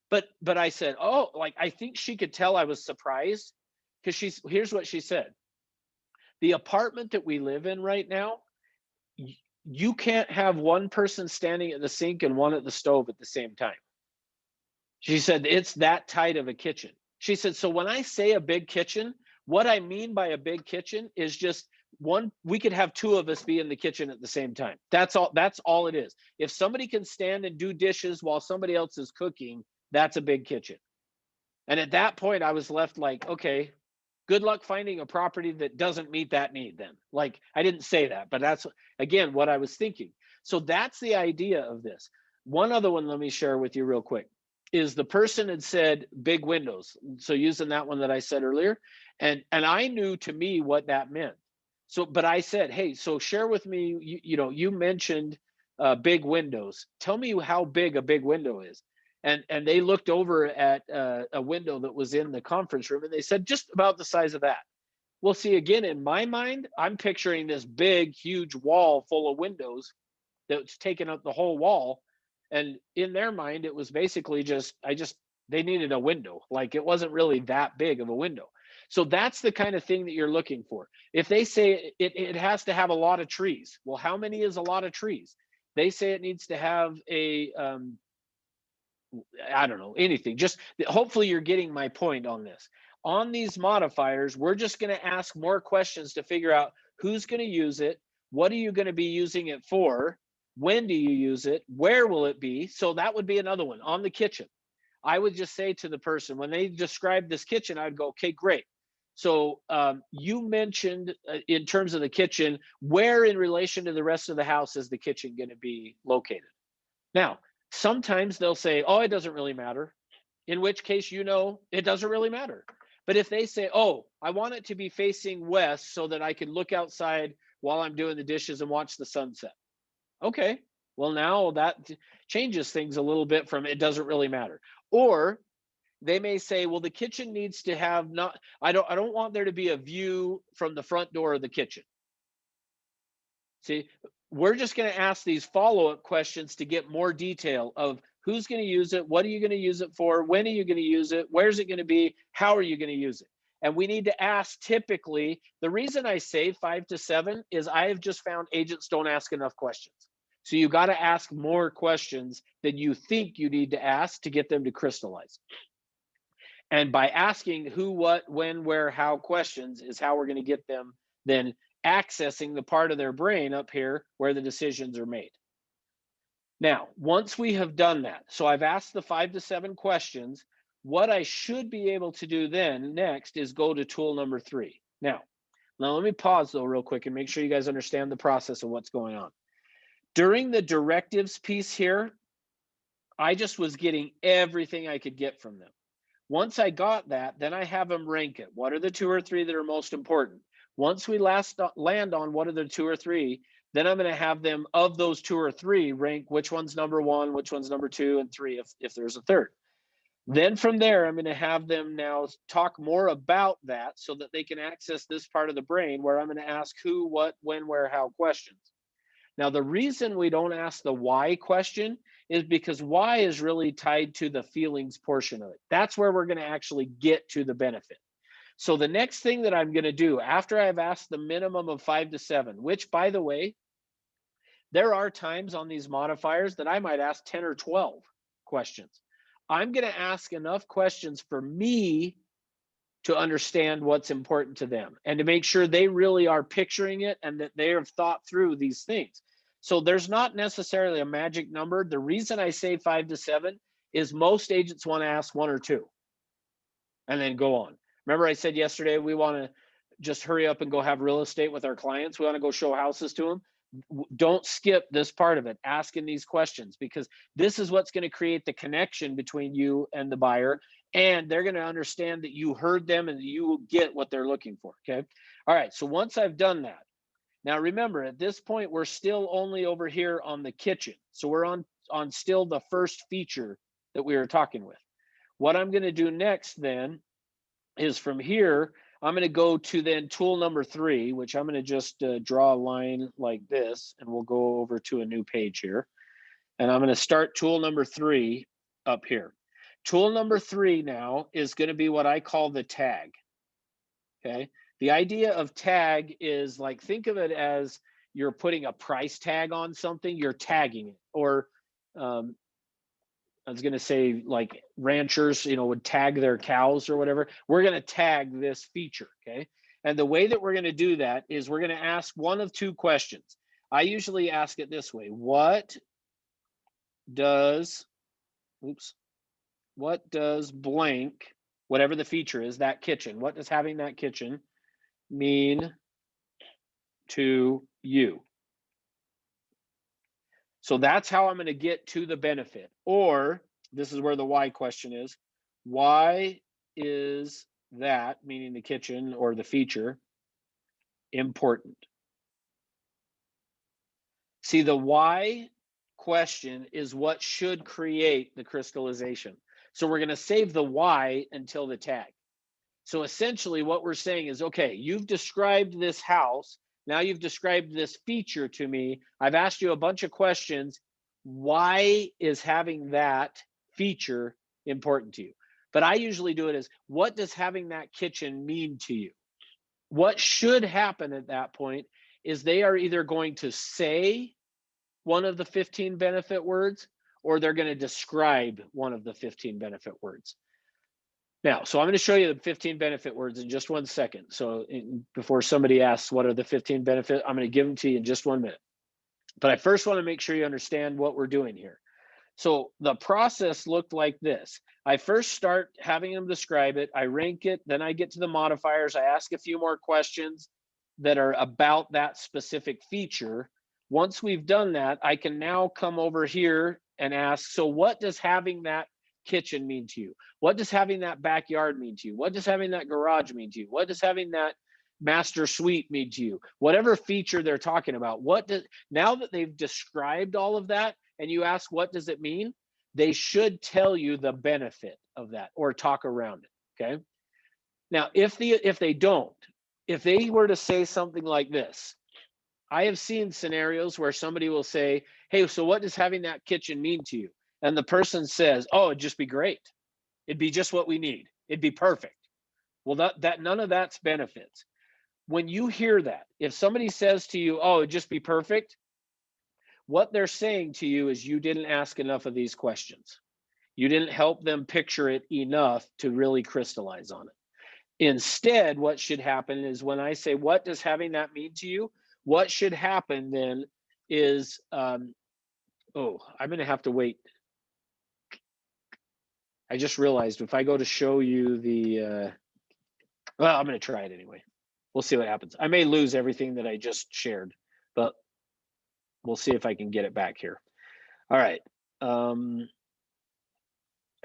but I said, oh, like, I think she could tell I was surprised because here's what she said. The apartment that we live in right now, you can't have one person standing at the sink and one at the stove at the same time. She said, it's that tight of a kitchen. She said, so when I say a big kitchen, what I mean by a big kitchen is just we could have two of us be in the kitchen at the same time. That's all it is. If somebody can stand and do dishes while somebody else is cooking, that's a big kitchen. And at that point, I was left like, okay, good luck finding a property that doesn't meet that need then. Like, I didn't say that, but that's, again, what I was thinking. So that's the idea of this. One other one, let me share with you real quick, is the person had said big windows. So using that one that I said earlier, and I knew to me what that meant. So, but I said, hey, so share with me, you mentioned big windows. Tell me how big a big window is. And they looked over at a window that was in the conference room, and they said just about the size of that. Well, see, again, in my mind, I'm picturing this big, huge wall full of windows that's taking up the whole wall. And in their mind, it was basically they needed a window. Like, it wasn't really that big of a window. So that's the kind of thing that you're looking for. If they say it has to have a lot of trees, well, how many is a lot of trees? They say it needs to have a, I don't know, anything. Just hopefully you're getting my point on this. On these modifiers, we're just going to ask more questions to figure out who's going to use it, what are you going to be using it for, when do you use it, where will it be? So that would be another one. On the kitchen, I would just say to the person, when they describe this kitchen, I'd go, okay, great. So you mentioned in terms of the kitchen, where in relation to the rest of the house is the kitchen going to be located? Now, sometimes they'll say, oh, it doesn't really matter, in which case, it doesn't really matter. But if they say, oh, I want it to be facing west so that I can look outside while I'm doing the dishes and watch the sunset. Okay, well, now that changes things a little bit from it doesn't really matter. Or they may say, well, the kitchen needs to have I don't want there to be a view from the front door of the kitchen. See, we're just going to ask these follow-up questions to get more detail of who's going to use it, what are you going to use it for, when are you going to use it, where's it going to be, how are you going to use it? And we need to ask typically, the reason I say 5 to 7 is I have just found agents don't ask enough questions. So you got to ask more questions than you think you need to ask to get them to crystallize. And by asking who, what, when, where, how questions is how we're going to get them then accessing the part of their brain up here where the decisions are made. Now, once we have done that, so I've asked the 5 to 7 questions, what I should be able to do then next is go to tool number 3. Now let me pause though real quick and make sure you guys understand the process of what's going on. During the directives piece here, I just was getting everything I could get from them. Once I got that, then I have them rank it. What are the 2 or 3 that are most important? Once we land on what are the 2 or 3, then I'm going to have them, of those 2 or 3, rank which one's number 1, which one's number 2, and 3 if there's a third. Then from there, I'm going to have them now talk more about that so that they can access this part of the brain where I'm going to ask who, what, when, where, how questions. Now, the reason we don't ask the why question is because why is really tied to the feelings portion of it. That's where we're going to actually get to the benefit. So the next thing that I'm going to do after I've asked the minimum of 5 to 7, which, by the way, there are times on these modifiers that I might ask 10 or 12 questions. I'm going to ask enough questions for me to understand what's important to them and to make sure they really are picturing it and that they have thought through these things. So there's not necessarily a magic number. The reason I say 5 to 7 is most agents want to ask 1 or 2 and then go on. Remember I said yesterday, we want to just hurry up and go have real estate with our clients. We want to go show houses to them. Don't skip this part of it, asking these questions, because this is what's going to create the connection between you and the buyer. And they're going to understand that you heard them and you will get what they're looking for. Okay. All right. So once I've done that, now remember at this point, we're still only over here on the kitchen. So we're on still the first feature that we were talking with. What I'm going to do next then is from here, I'm going to go to then tool number 3, which I'm going to just draw a line like this, and we'll go over to a new page here. And I'm going to start tool number 3 up here. Tool number 3 now is going to be what I call the tag. Okay. The idea of tag is like, think of it as you're putting a price tag on something, you're tagging it. Or I was going to say like ranchers, would tag their cows or whatever. We're going to tag this feature. Okay. And the way that we're going to do that is we're going to ask one of two questions. I usually ask it this way. What does blank, whatever the feature is, that kitchen, what does having that kitchen mean to you? So that's how I'm going to get to the benefit. Or this is where the why question is. Why is that, meaning the kitchen or the feature, important? See, the why question is what should create the crystallization. So we're going to save the why until the tag. So essentially what we're saying is, okay, you've described this house. Now you've described this feature to me. I've asked you a bunch of questions. Why is having that feature important to you? But I usually do it as, what does having that kitchen mean to you? What should happen at that point is they are either going to say one of the 15 benefit words, or they're going to describe one of the 15 benefit words. Now, so I'm going to show you the 15 benefit words in just 1 second. So before somebody asks what are the 15 benefit, I'm going to give them to you in just 1 minute. But I first want to make sure you understand what we're doing here. So the process looked like this. I first start having them describe it. I rank it. Then I get to the modifiers. I ask a few more questions that are about that specific feature. Once we've done that, I can now come over here and ask, so what does having that kitchen mean to you? What does having that backyard mean to you? What does having that garage mean to you? What does having that master suite mean to you? Whatever feature they're talking about, now that they've described all of that and you ask, what does it mean? They should tell you the benefit of that or talk around it, okay? Now, if they don't, if they were to say something like this, I have seen scenarios where somebody will say, hey, so what does having that kitchen mean to you? And the person says, oh, it'd just be great. It'd be just what we need. It'd be perfect. Well, that none of that's benefits. When you hear that, if somebody says to you, oh, it'd just be perfect, what they're saying to you is you didn't ask enough of these questions. You didn't help them picture it enough to really crystallize on it. Instead, what should happen is when I say, what does having that mean to you? What should happen then is, I'm going to have to wait. I just realized if I go to show you the, well, I'm going to try it anyway. We'll see what happens. I may lose everything that I just shared, but we'll see if I can get it back here. All right. I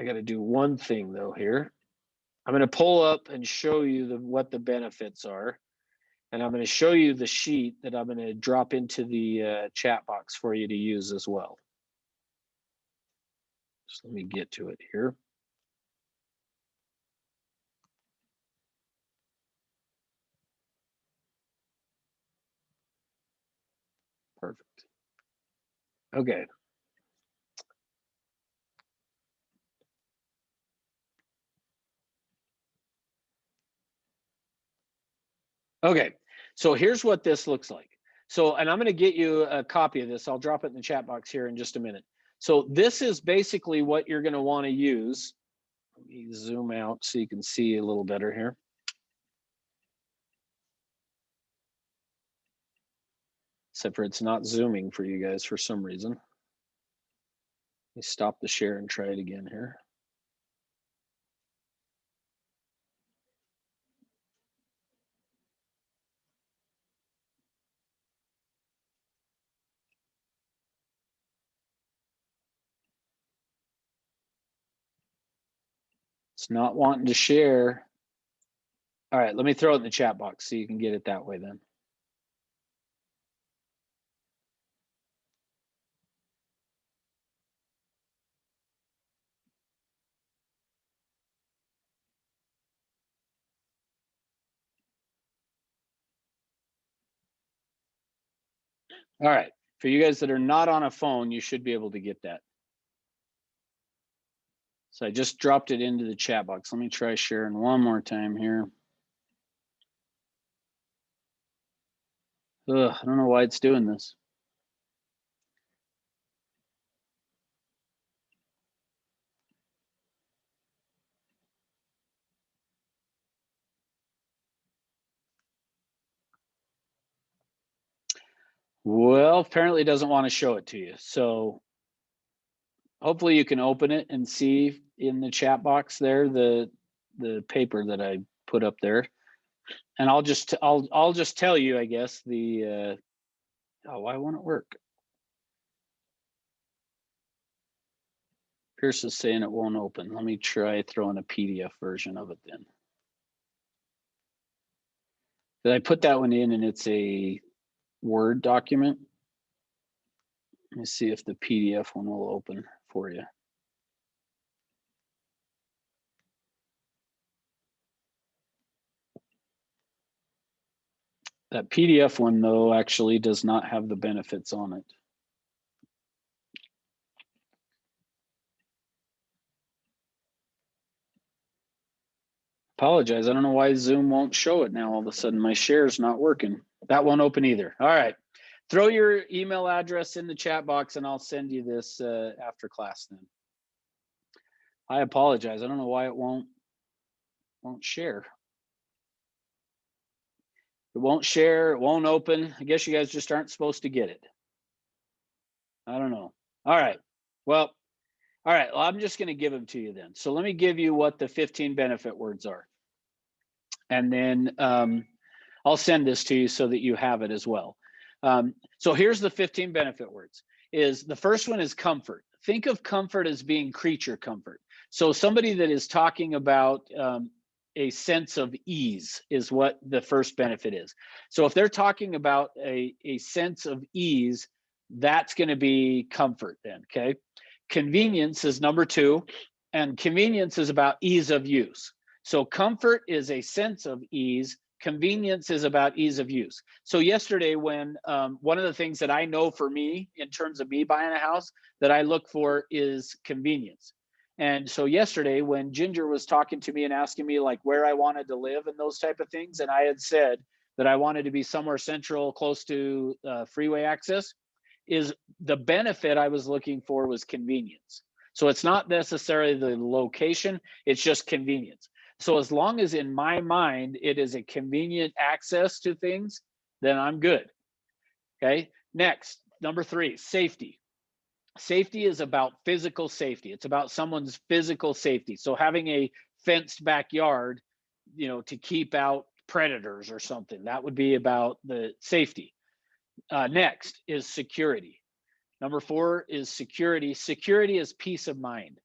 got to do one thing though here. I'm going to pull up and show you what the benefits are. And I'm going to show you the sheet that I'm going to drop into the chat box for you to use as well. Just let me get to it here. Perfect. Okay. Okay, so here's what this looks like. So, and I'm going to get you a copy of this. I'll drop it in the chat box here in just a minute. So this is basically what you're going to want to use. Let me zoom out so you can see a little better here. Except for it's not zooming for you guys for some reason. Let me stop the share and try it again here. It's not wanting to share. All right, let me throw it in the chat box so you can get it that way then. All right, for you guys that are not on a phone, you should be able to get that. So I just dropped it into the chat box. Let me try sharing one more time here. Ugh, I don't know why it's doing this. Well, apparently it doesn't want to show it to you. So hopefully you can open it and see in the chat box there the paper that I put up there. And I'll just tell you, I guess, the oh, why won't it work? Pierce is saying it won't open. Let me try throwing a PDF version of it then. Did I put that one in and it's a Word document? Let me see if the PDF one will open for you. That PDF one, though, actually does not have the benefits on it. Apologize. I don't know why Zoom won't show it now. All of a sudden, my share's not working. That won't open either. All right. Throw your email address in the chat box and I'll send you this after class then. I apologize. I don't know why it won't share. It won't share. It won't open. I guess you guys just aren't supposed to get it. I don't know. All right. Well, all right. Well, I'm just going to give them to you then. So let me give you what the 15 benefit words are. And then I'll send this to you so that you have it as well. So here's the 15 benefit words. The first one is comfort. Think of comfort as being creature comfort. So somebody that is talking about a sense of ease is what the first benefit is. So if they're talking about a sense of ease, that's going to be comfort then, okay? Convenience is number 2, and convenience is about ease of use. So comfort is a sense of ease. Convenience is about ease of use. So yesterday when one of the things that I know for me in terms of me buying a house that I look for is convenience. And so yesterday when Ginger was talking to me and asking me like where I wanted to live and those type of things, and I had said that I wanted to be somewhere central, close to freeway access, is the benefit I was looking for was convenience. So it's not necessarily the location, it's just convenience. So as long as in my mind, it is a convenient access to things, then I'm good, okay? Next, number 3, safety. Safety is about physical safety. It's about someone's physical safety. So having a fenced backyard, you know, to keep out predators or something, that would be about the safety. Next is security. Number 4 is security. Security is peace of mind.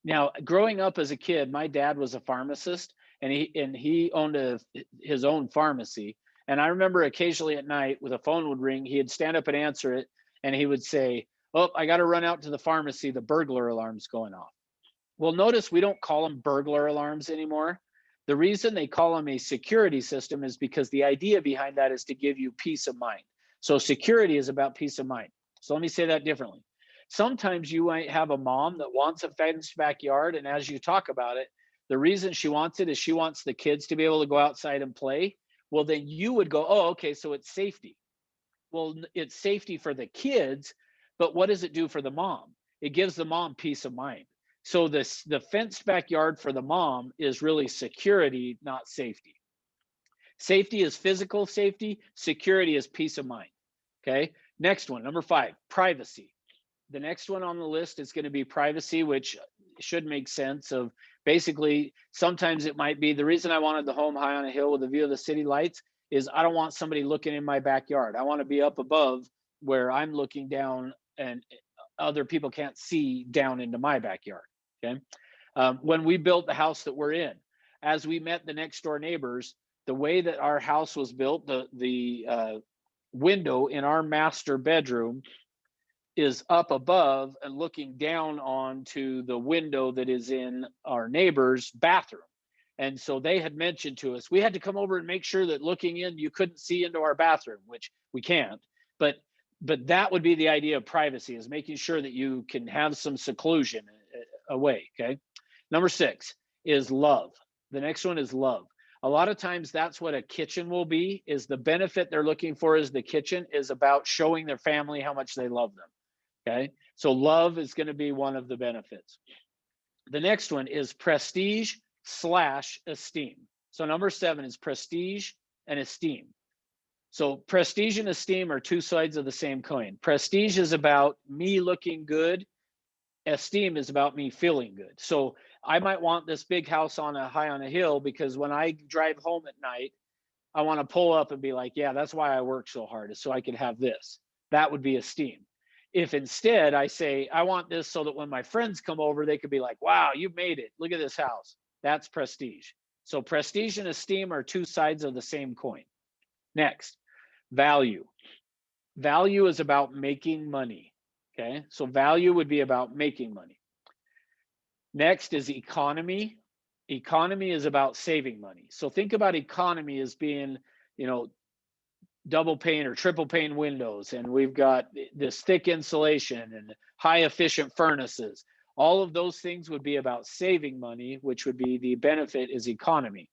Now, growing up as a kid, my dad was a pharmacist and he owned his own pharmacy. And I remember occasionally at night when the phone would ring, he'd stand up and answer it. And he would say, "Oh, I got to run out to the pharmacy. The burglar alarm's going off." Well, notice we don't call them burglar alarms anymore. The reason they call them a security system is because the idea behind that is to give you peace of mind. So security is about peace of mind. So let me say that differently. Sometimes you might have a mom that wants a fenced backyard, and as you talk about it, the reason she wants it is she wants the kids to be able to go outside and play. Well, then you would go, "Oh, okay, so it's safety." Well, it's safety for the kids, but what does it do for the mom? It gives the mom peace of mind. So the fenced backyard for the mom is really security, not safety. Safety is physical safety. Security is peace of mind. Okay. Next one, number 5, privacy. The next one on the list is going to be privacy, which should make sense of basically sometimes it might be the reason I wanted the home high on a hill with a view of the city lights is I don't want somebody looking in my backyard. I want to be up above where I'm looking down and other people can't see down into my backyard. Okay. When we built the house that we're in, as we met the next door neighbors, the way that our house was built, the window in our master bedroom is up above and looking down onto the window that is in our neighbor's bathroom. And so they had mentioned to us, we had to come over and make sure that looking in, you couldn't see into our bathroom, which we can't. But that would be the idea of privacy, is making sure that you can have some seclusion away, okay? Number 6 is love. The next one is love. A lot of times that's what a kitchen will be, is the benefit they're looking for is the kitchen is about showing their family how much they love them. Okay, so love is going to be one of the benefits. The next one is prestige / esteem. So number 7 is prestige and esteem. So prestige and esteem are two sides of the same coin. Prestige is about me looking good. Esteem is about me feeling good. So I might want this big house on a high on a hill because when I drive home at night, I want to pull up and be like, yeah, that's why I work so hard, is so I can have this. That would be esteem. If instead I say, I want this so that when my friends come over, they could be like, wow, you made it. Look at this house. That's prestige. So prestige and esteem are two sides of the same coin. Next, value. Value is about making money. Okay, so value would be about making money. Next is economy. Economy is about saving money. So think about economy as being, you know, double pane or triple pane windows, and we've got this thick insulation and high efficient furnaces. All of those things would be about saving money, which would be the benefit is economy.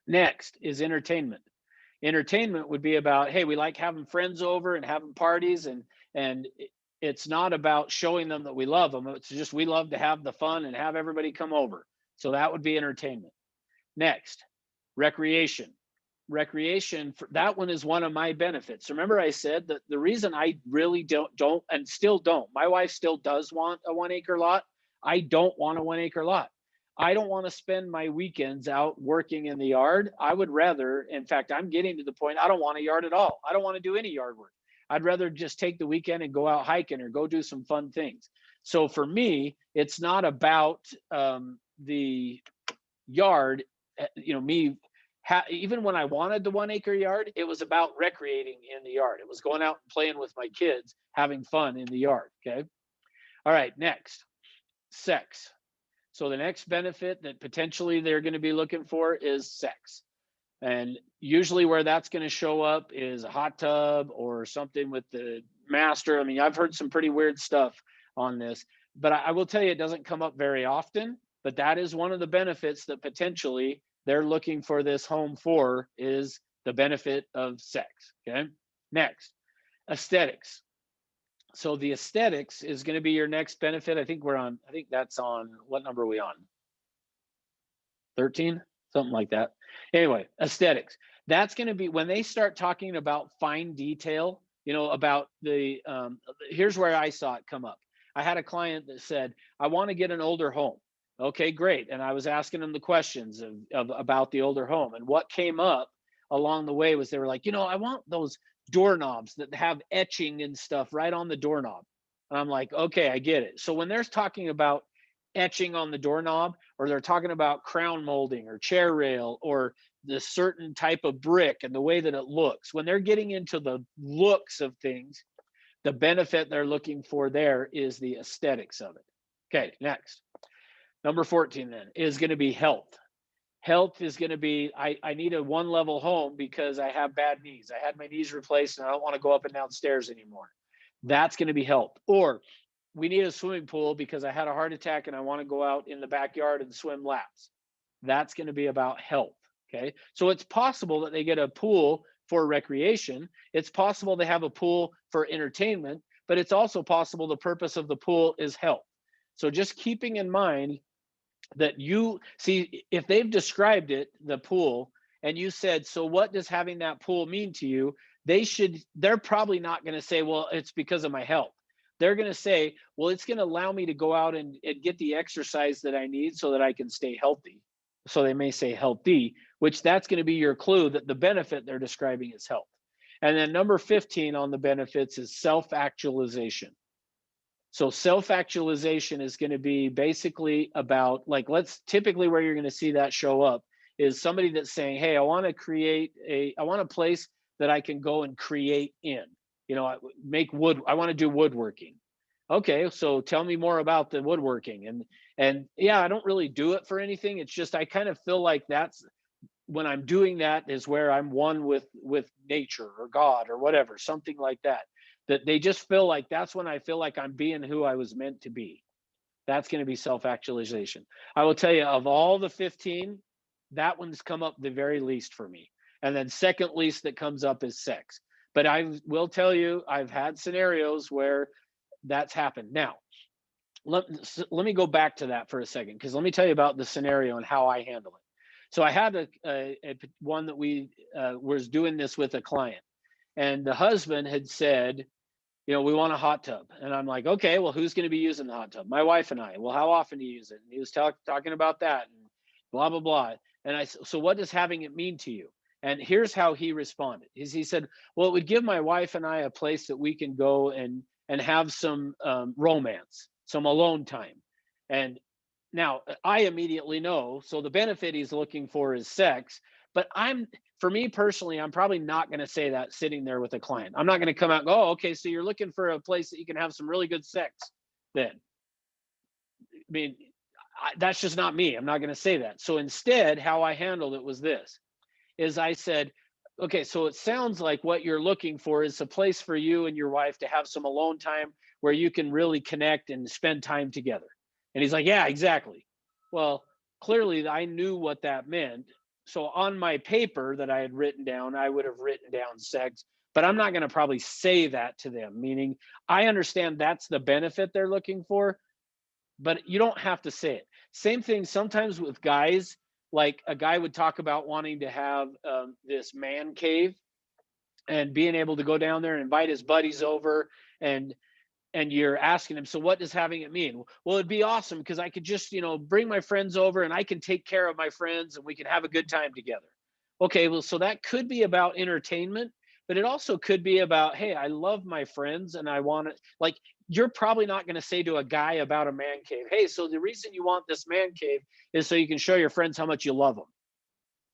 Next is entertainment. Entertainment would be about, hey, we like having friends over and having parties, and it's not about showing them that we love them. It's just we love to have the fun and have everybody come over. So that would be entertainment. Next, recreation. Recreation, that one is one of my benefits. Remember I said that the reason I really don't and still don't, my wife still does want a 1 acre lot. I don't want a 1 acre lot. I don't want to spend my weekends out working in the yard. I would rather, in fact, I'm getting to the point, I don't want a yard at all. I don't want to do any yard work. I'd rather just take the weekend and go out hiking or go do some fun things. So for me, it's not about the yard, you know, me, even when I wanted the 1 acre yard, it was about recreating in the yard. It was going out and playing with my kids, having fun in the yard. Okay. All right. Next, sex. So the next benefit that potentially they're going to be looking for is sex. And usually where that's going to show up is a hot tub or something with the master. I mean, I've heard some pretty weird stuff on this, but I will tell you, it doesn't come up very often, but that is one of the benefits that potentially they're looking for this home for, is the benefit of sex. Okay. Next, aesthetics. So the aesthetics is going to be your next benefit. I think that's on, what number are we on? 13, something like that. Anyway, aesthetics. That's going to be when they start talking about fine detail, you know, about the, here's where I saw it come up. I had a client that said, I want to get an older home. Okay, great. And I was asking them the questions about the older home, and what came up along the way was they were like, you know, I want those doorknobs that have etching and stuff right on the doorknob. And I'm like, okay, I get it. So when they're talking about etching on the doorknob, or they're talking about crown molding or chair rail or the certain type of brick and the way that it looks, when they're getting into the looks of things, the benefit they're looking for there is the aesthetics of it. Okay, next. Number 14 then is going to be health. Health is going to be, I need a 1-level home because I have bad knees. I had my knees replaced and I don't want to go up and down stairs anymore. That's going to be health. Or we need a swimming pool because I had a heart attack and I want to go out in the backyard and swim laps. That's going to be about health. Okay. So it's possible that they get a pool for recreation. It's possible they have a pool for entertainment, but it's also possible the purpose of the pool is health. So just keeping in mind that you see, if they've described it, the pool, and you said, so what does having that pool mean to you? They're probably not going to say, well, it's because of my health. They're going to say, well, it's going to allow me to go out and get the exercise that I need so that I can stay healthy. So they may say healthy, which that's going to be your clue that the benefit they're describing is health. And then number 15 on the benefits is self-actualization. So self-actualization is going to be basically about, like, typically where you're going to see that show up is somebody that's saying, hey, I want a place that I can go and create in, you know, make wood. I want to do woodworking. Okay, so tell me more about the woodworking. And yeah, I don't really do it for anything. It's just, I kind of feel like that's when I'm doing that is where I'm one with nature or God or whatever, something like that. That they just feel like that's when I feel like I'm being who I was meant to be. That's going to be self-actualization. I will tell you, of all the 15, that one's come up the very least for me. And then second least that comes up is sex. But I will tell you, I've had scenarios where that's happened. Now, let me go back to that for a second, because let me tell you about the scenario and how I handle it. So I had one that we was doing this with a client, and the husband had said, you know, we want a hot tub. And I'm like, okay, well, who's going to be using the hot tub? My wife and I. Well, how often do you use it? And he was talking about that and blah, blah, blah. And I said, so what does having it mean to you? And here's how he responded. He said, well, it would give my wife and I a place that we can go and have some romance, some alone time. And now I immediately know, so the benefit he's looking for is sex, but for me personally, I'm probably not going to say that sitting there with a client. I'm not going to come out and go, oh, okay, so you're looking for a place that you can have some really good sex then. I mean, that's just not me. I'm not going to say that. So instead, how I handled it was this, is I said, okay, so it sounds like what you're looking for is a place for you and your wife to have some alone time where you can really connect and spend time together. And he's like, yeah, exactly. Well, clearly I knew what that meant. So on my paper that I had written down, I would have written down sex, but I'm not going to probably say that to them, meaning I understand that's the benefit they're looking for, but you don't have to say it. Same thing sometimes with guys, like a guy would talk about wanting to have this man cave and being able to go down there and invite his buddies over, and you're asking him, so what does having it mean? Well, it'd be awesome because I could just, you know, bring my friends over and I can take care of my friends and we can have a good time together. Okay, well, so that could be about entertainment, but it also could be about, hey, I love my friends and I want to, like, you're probably not going to say to a guy about a man cave, hey, so the reason you want this man cave is so you can show your friends how much you love them.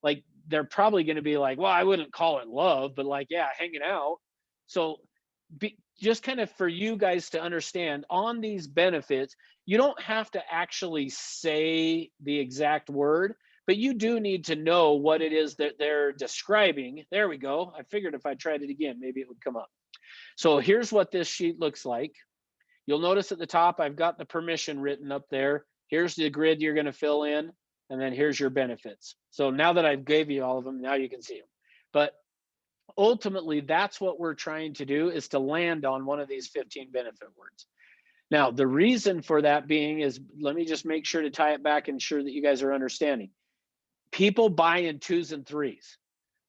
Like, they're probably going to be like, well, I wouldn't call it love, but like, yeah, hanging out. So just kind of for you guys to understand on these benefits, you don't have to actually say the exact word, but you do need to know what it is that they're describing. There we go. I figured if I tried it again, maybe it would come up. So here's what this sheet looks like. You'll notice at the top, I've got the permission written up there. Here's the grid you're going to fill in, and then here's your benefits. So now that I've gave you all of them, now you can see them. But ultimately, that's what we're trying to do, is to land on one of these 15 benefit words. Now, the reason for that being is, let me just make sure to tie it back and ensure that you guys are understanding. People buy in 2s and 3s.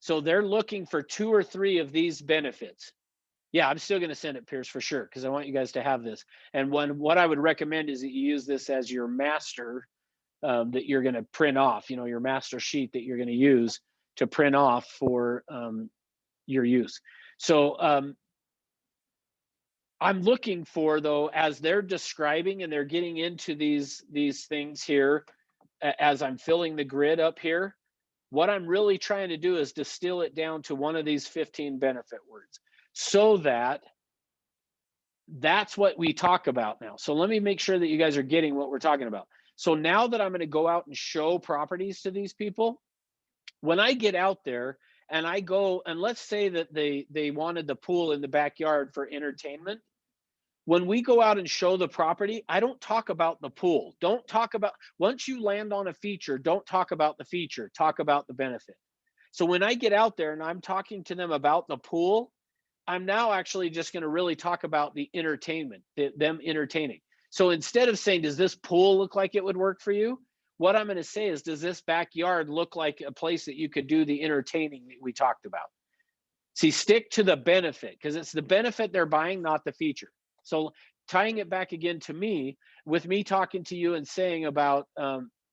So they're looking for 2 or 3 of these benefits. Yeah, I'm still going to send it, Pierce, for sure, because I want you guys to have this. And what I would recommend is that you use this as your master that you're going to print off, you know, your master sheet that you're going to use to print off for your use. So I'm looking for, though, as they're describing and they're getting into these things here, as I'm filling the grid up here, what I'm really trying to do is distill it down to one of these 15 benefit words, so that's what we talk about now. So let me make sure that you guys are getting what we're talking about. So now that I'm going to go out and show properties to these people, when I get out there and I go, and let's say that they wanted the pool in the backyard for entertainment. When we go out and show the property, I don't talk about the pool. Don't talk about, once you land on a feature, don't talk about the feature, talk about the benefit. So when I get out there and I'm talking to them about the pool, I'm now actually just going to really talk about the entertainment, them entertaining. So instead of saying, does this pool look like it would work for you? What I'm going to say is, does this backyard look like a place that you could do the entertaining that we talked about? See, stick to the benefit, because it's the benefit they're buying, not the feature. So tying it back again to me, with me talking to you and saying about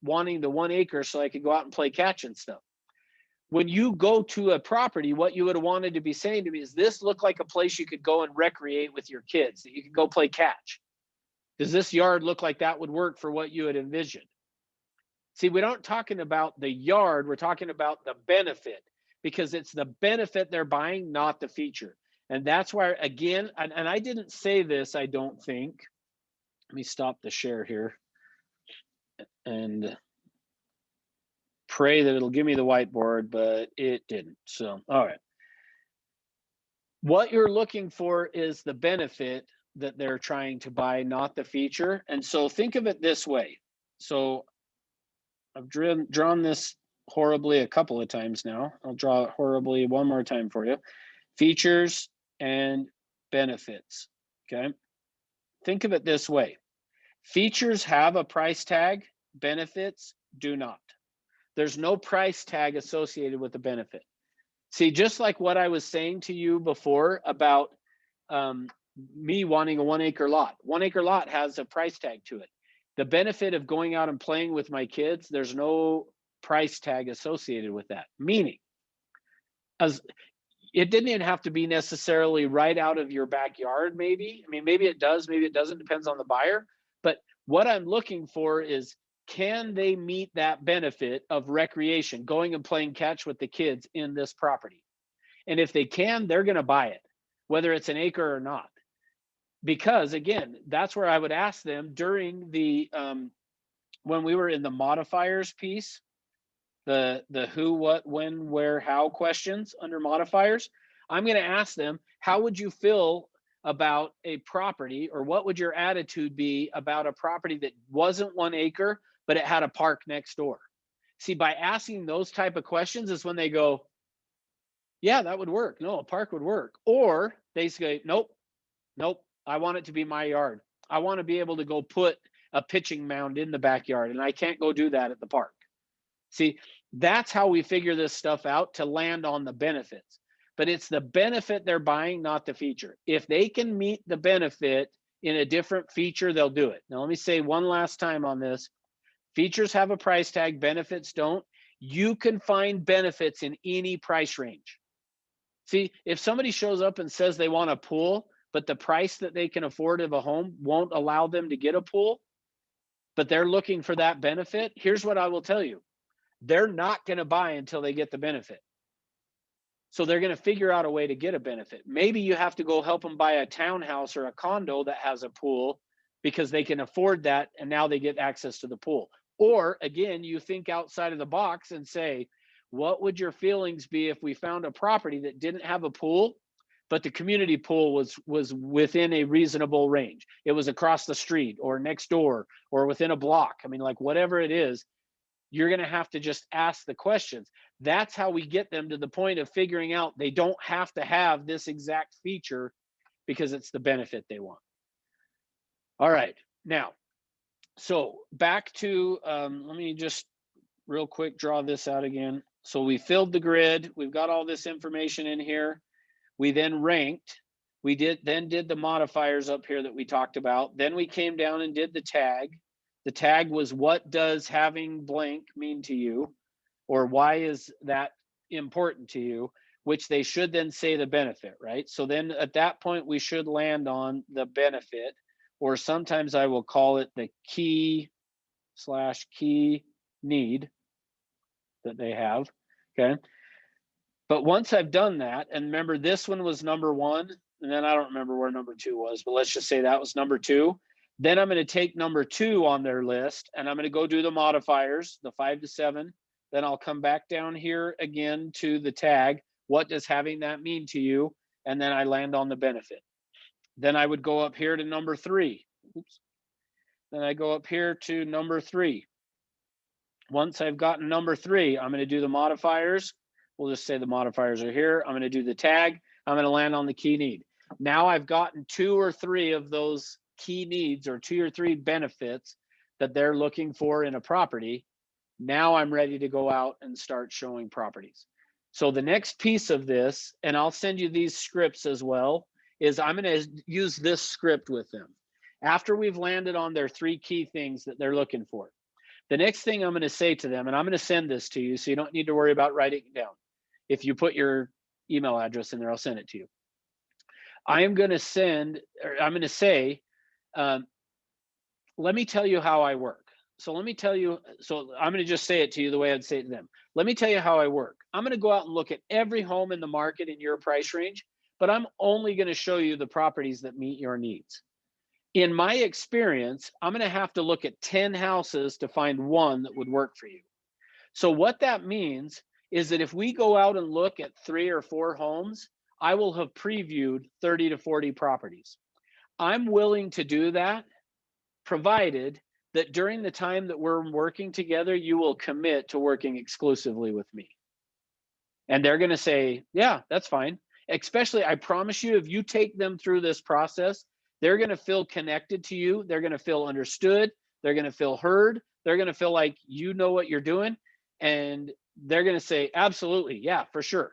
wanting the 1 acre so I could go out and play catch and stuff. When you go to a property, what you would have wanted to be saying to me is, this look like a place you could go and recreate with your kids, that you could go play catch? Does this yard look like that would work for what you had envisioned? See, we aren't talking about the yard, we're talking about the benefit, because it's the benefit they're buying, not the feature. And that's why, again, and I didn't say this, I don't think. Let me stop the share here and pray that it'll give me the whiteboard, but it didn't. So, all right. What you're looking for is the benefit that they're trying to buy, not the feature. And so think of it this way. So I've drawn this horribly a couple of times now. I'll draw it horribly one more time for you. Features and benefits, okay? Think of it this way. Features have a price tag, benefits do not. There's no price tag associated with the benefit. See, just like what I was saying to you before about me wanting a 1 acre lot. 1 acre lot has a price tag to it. The benefit of going out and playing with my kids, there's no price tag associated with that. Meaning, as it didn't even have to be necessarily right out of your backyard, maybe. I mean, maybe it does, maybe it doesn't, depends on the buyer. But what I'm looking for is, can they meet that benefit of recreation, going and playing catch with the kids in this property? And if they can, they're going to buy it, whether it's an acre or not. Because again, that's where I would ask them during the, when we were in the modifiers piece, the who, what, when, where, how questions under modifiers, I'm going to ask them, how would you feel about a property, or what would your attitude be about a property that wasn't 1 acre, but it had a park next door? See, by asking those type of questions is when they go, yeah, that would work. No, a park would work. Or they say, nope, I want it to be my yard. I want to be able to go put a pitching mound in the backyard, and I can't go do that at the park. See, that's how we figure this stuff out to land on the benefits. But it's the benefit they're buying, not the feature. If they can meet the benefit in a different feature, they'll do it. Now, let me say one last time on this. Features have a price tag, benefits don't. You can find benefits in any price range. See, if somebody shows up and says they want a pool, but the price that they can afford of a home won't allow them to get a pool, but they're looking for that benefit, here's what I will tell you. They're not going to buy until they get the benefit. So they're going to figure out a way to get a benefit. Maybe you have to go help them buy a townhouse or a condo that has a pool because they can afford that, and now they get access to the pool. Or again, you think outside of the box and say, what would your feelings be if we found a property that didn't have a pool, but the community pool was within a reasonable range? It was across the street or next door or within a block. I mean, like whatever it is, you're going to have to just ask the questions. That's how we get them to the point of figuring out they don't have to have this exact feature because it's the benefit they want. All right. Now, so back to, let me just real quick draw this out again. So we filled the grid. We've got all this information in here. We then ranked. We then did the modifiers up here that we talked about. Then we came down and did the tag. The tag was, what does having blank mean to you? Or why is that important to you? Which they should then say the benefit, right? So then at that point, we should land on the benefit, or sometimes I will call it the key need that they have, okay? But once I've done that, and remember this one was number 1, and then I don't remember where number 2 was, but let's just say that was number 2. Then I'm going to take number 2 on their list, and I'm going to go do the modifiers, the 5 to 7. Then I'll come back down here again to the tag. What does having that mean to you? And then I land on the benefit. Then I would go up here to number 3. Oops. Then I go up here to number 3. Once I've gotten number 3, I'm going to do the modifiers. We'll just say the modifiers are here. I'm going to do the tag. I'm going to land on the key need. Now I've gotten 2 or 3 of those key needs, or 2 or 3 benefits that they're looking for in a property. Now I'm ready to go out and start showing properties. So the next piece of this, and I'll send you these scripts as well, is I'm going to use this script with them. After we've landed on their 3 key things that they're looking for, the next thing I'm going to say to them, and I'm going to send this to you, so you don't need to worry about writing it down. If you put your email address in there, I'll send it to you. I am going to send, or I'm going to say, let me tell you how I work. So let me tell you, so I'm going to just say it to you the way I'd say it to them. Let me tell you how I work. I'm going to go out and look at every home in the market in your price range, but I'm only going to show you the properties that meet your needs. In my experience, I'm going to have to look at 10 houses to find one that would work for you. So what that means is that if we go out and look at 3 or 4 homes, I will have previewed 30 to 40 properties. I'm willing to do that, provided that during the time that we're working together, you will commit to working exclusively with me. And they're going to say, yeah, that's fine. Especially, I promise you, if you take them through this process, they're going to feel connected to you. They're going to feel understood. They're going to feel heard. They're going to feel like you know what you're doing. And they're going to say, absolutely, yeah, for sure.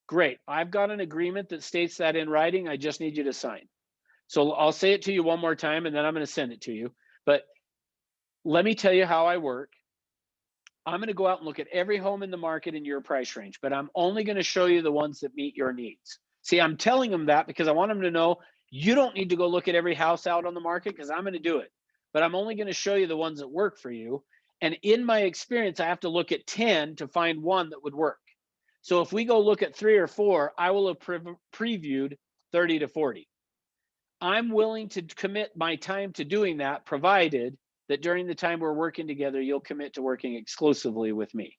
Great. I've got an agreement that states that in writing. I just need you to sign. So I'll say it to you one more time, and then I'm going to send it to you. But let me tell you how I work. I'm going to go out and look at every home in the market in your price range, but I'm only going to show you the ones that meet your needs. See, I'm telling them that because I want them to know you don't need to go look at every house out on the market, because I'm going to do it. But I'm only going to show you the ones that work for you. And in my experience, I have to look at 10 to find one that would work. So if we go look at 3 or 4, I will have previewed 30 to 40. I'm willing to commit my time to doing that, provided that during the time we're working together, you'll commit to working exclusively with me.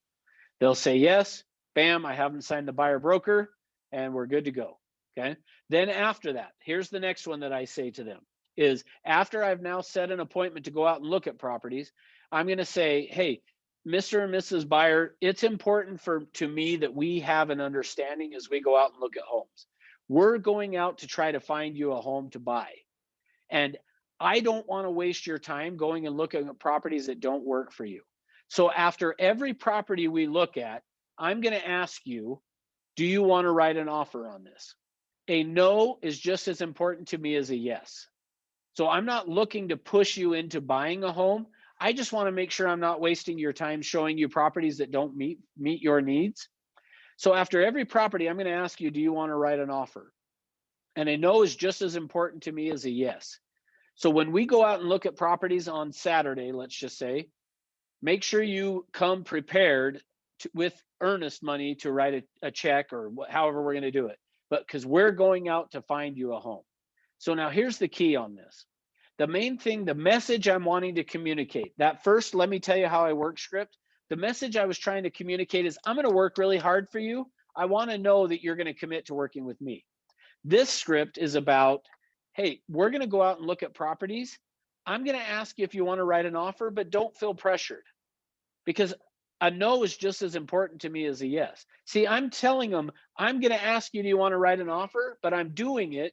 They'll say yes, bam, I haven't signed the buyer broker, and we're good to go. Okay. Then after that, here's the next one that I say to them is, after I've now set an appointment to go out and look at properties, I'm going to say, hey, Mr. and Mrs. Buyer, it's important to me that we have an understanding as we go out and look at homes. We're going out to try to find you a home to buy. And I don't want to waste your time going and looking at properties that don't work for you. So after every property we look at, I'm going to ask you, do you want to write an offer on this? A no is just as important to me as a yes. So I'm not looking to push you into buying a home. I just want to make sure I'm not wasting your time showing you properties that don't meet your needs. So after every property, I'm going to ask you, do you want to write an offer? And a no is just as important to me as a yes. So when we go out and look at properties on Saturday, let's just say, make sure you come prepared with earnest money to write a check, or however we're going to do it. But because we're going out to find you a home. So now here's the key on this. The main thing, the message I'm wanting to communicate, that first, let me tell you how I work script. The message I was trying to communicate is, I'm going to work really hard for you. I want to know that you're going to commit to working with me. This script is about, hey, we're going to go out and look at properties. I'm going to ask you if you want to write an offer, but don't feel pressured, because a no is just as important to me as a yes. See, I'm telling them, I'm going to ask you, do you want to write an offer? But I'm doing it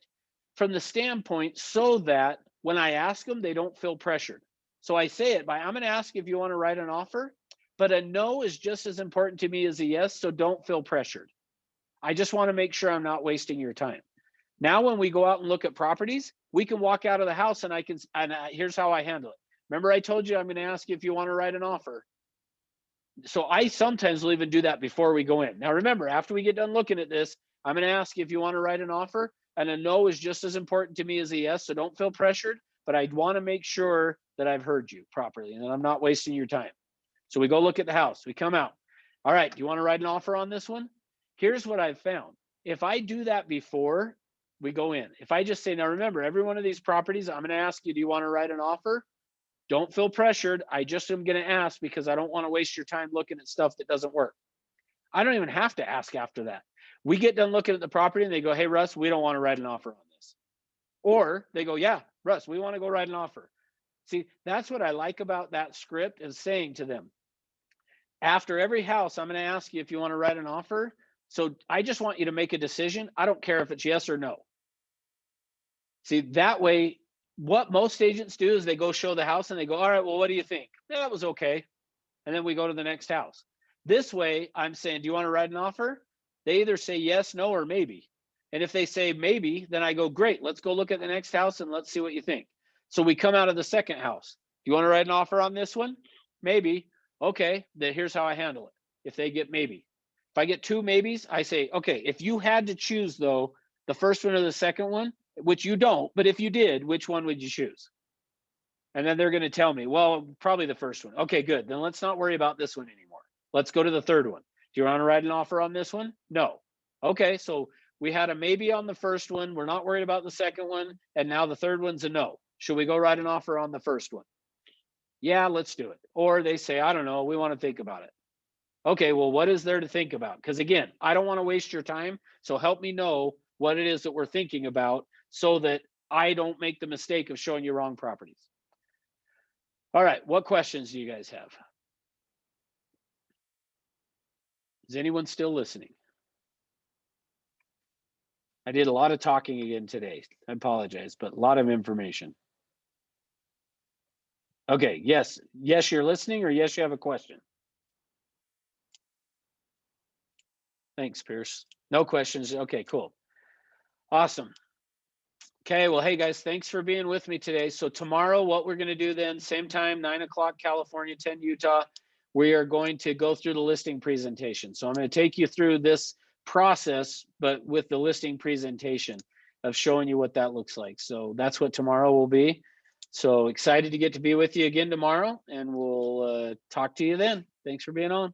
from the standpoint so that when I ask them, they don't feel pressured. So I say it by, I'm going to ask you if you want to write an offer, but a no is just as important to me as a yes. So don't feel pressured. I just want to make sure I'm not wasting your time. Now, when we go out and look at properties, we can walk out of the house and here's how I handle it. Remember, I told you I'm going to ask you if you want to write an offer. So I sometimes will even do that before we go in. Now, remember, after we get done looking at this, I'm going to ask you if you want to write an offer, and a no is just as important to me as a yes. So don't feel pressured, but I want to make sure that I've heard you properly and that I'm not wasting your time. So we go look at the house, we come out. All right, do you want to write an offer on this one? Here's what I've found. If I do that before we go in, if I just say, now remember, every one of these properties, I'm going to ask you, do you want to write an offer? Don't feel pressured. I just am going to ask because I don't want to waste your time looking at stuff that doesn't work. I don't even have to ask after that. We get done looking at the property and they go, hey, Russ, we don't want to write an offer on this. Or they go, yeah, Russ, we want to go write an offer. See, that's what I like about that script, is saying to them, after every house, I'm going to ask you if you want to write an offer. So I just want you to make a decision. I don't care if it's yes or no. See, that way, what most agents do is they go show the house and they go, all right, well, what do you think? Yeah, that was okay. And then we go to the next house. This way, I'm saying, do you want to write an offer? They either say yes, no, or maybe. And if they say maybe, then I go, great, let's go look at the next house and let's see what you think. So we come out of the second house. Do you want to write an offer on this one? Maybe. Okay, then here's how I handle it. If they get maybe. If I get 2 maybes, I say, okay, if you had to choose though, the first one or the second one, which you don't, but if you did, which one would you choose? And then they're going to tell me, well, probably the first one. Okay, good. Then let's not worry about this one anymore. Let's go to the third one. Do you want to write an offer on this one? No. Okay, so we had a maybe on the first one. We're not worried about the second one. And now the third one's a no. Should we go write an offer on the first one? Yeah, let's do it. Or they say, I don't know, we want to think about it. Okay, well, what is there to think about? Because again, I don't want to waste your time. So help me know what it is that we're thinking about so that I don't make the mistake of showing you wrong properties. All right, what questions do you guys have? Is anyone still listening? I did a lot of talking again today. I apologize, but a lot of information. Okay, yes, you're listening, or yes, you have a question. Thanks, Pierce. No questions. Okay, cool. Awesome. Okay, well, hey guys, thanks for being with me today. So tomorrow, what we're gonna do then, same time, 9 o'clock California, 10 Utah, we are going to go through the listing presentation. So I'm gonna take you through this process, but with the listing presentation of showing you what that looks like. So that's what tomorrow will be. So excited to get to be with you again tomorrow, and we'll talk to you then. Thanks for being on.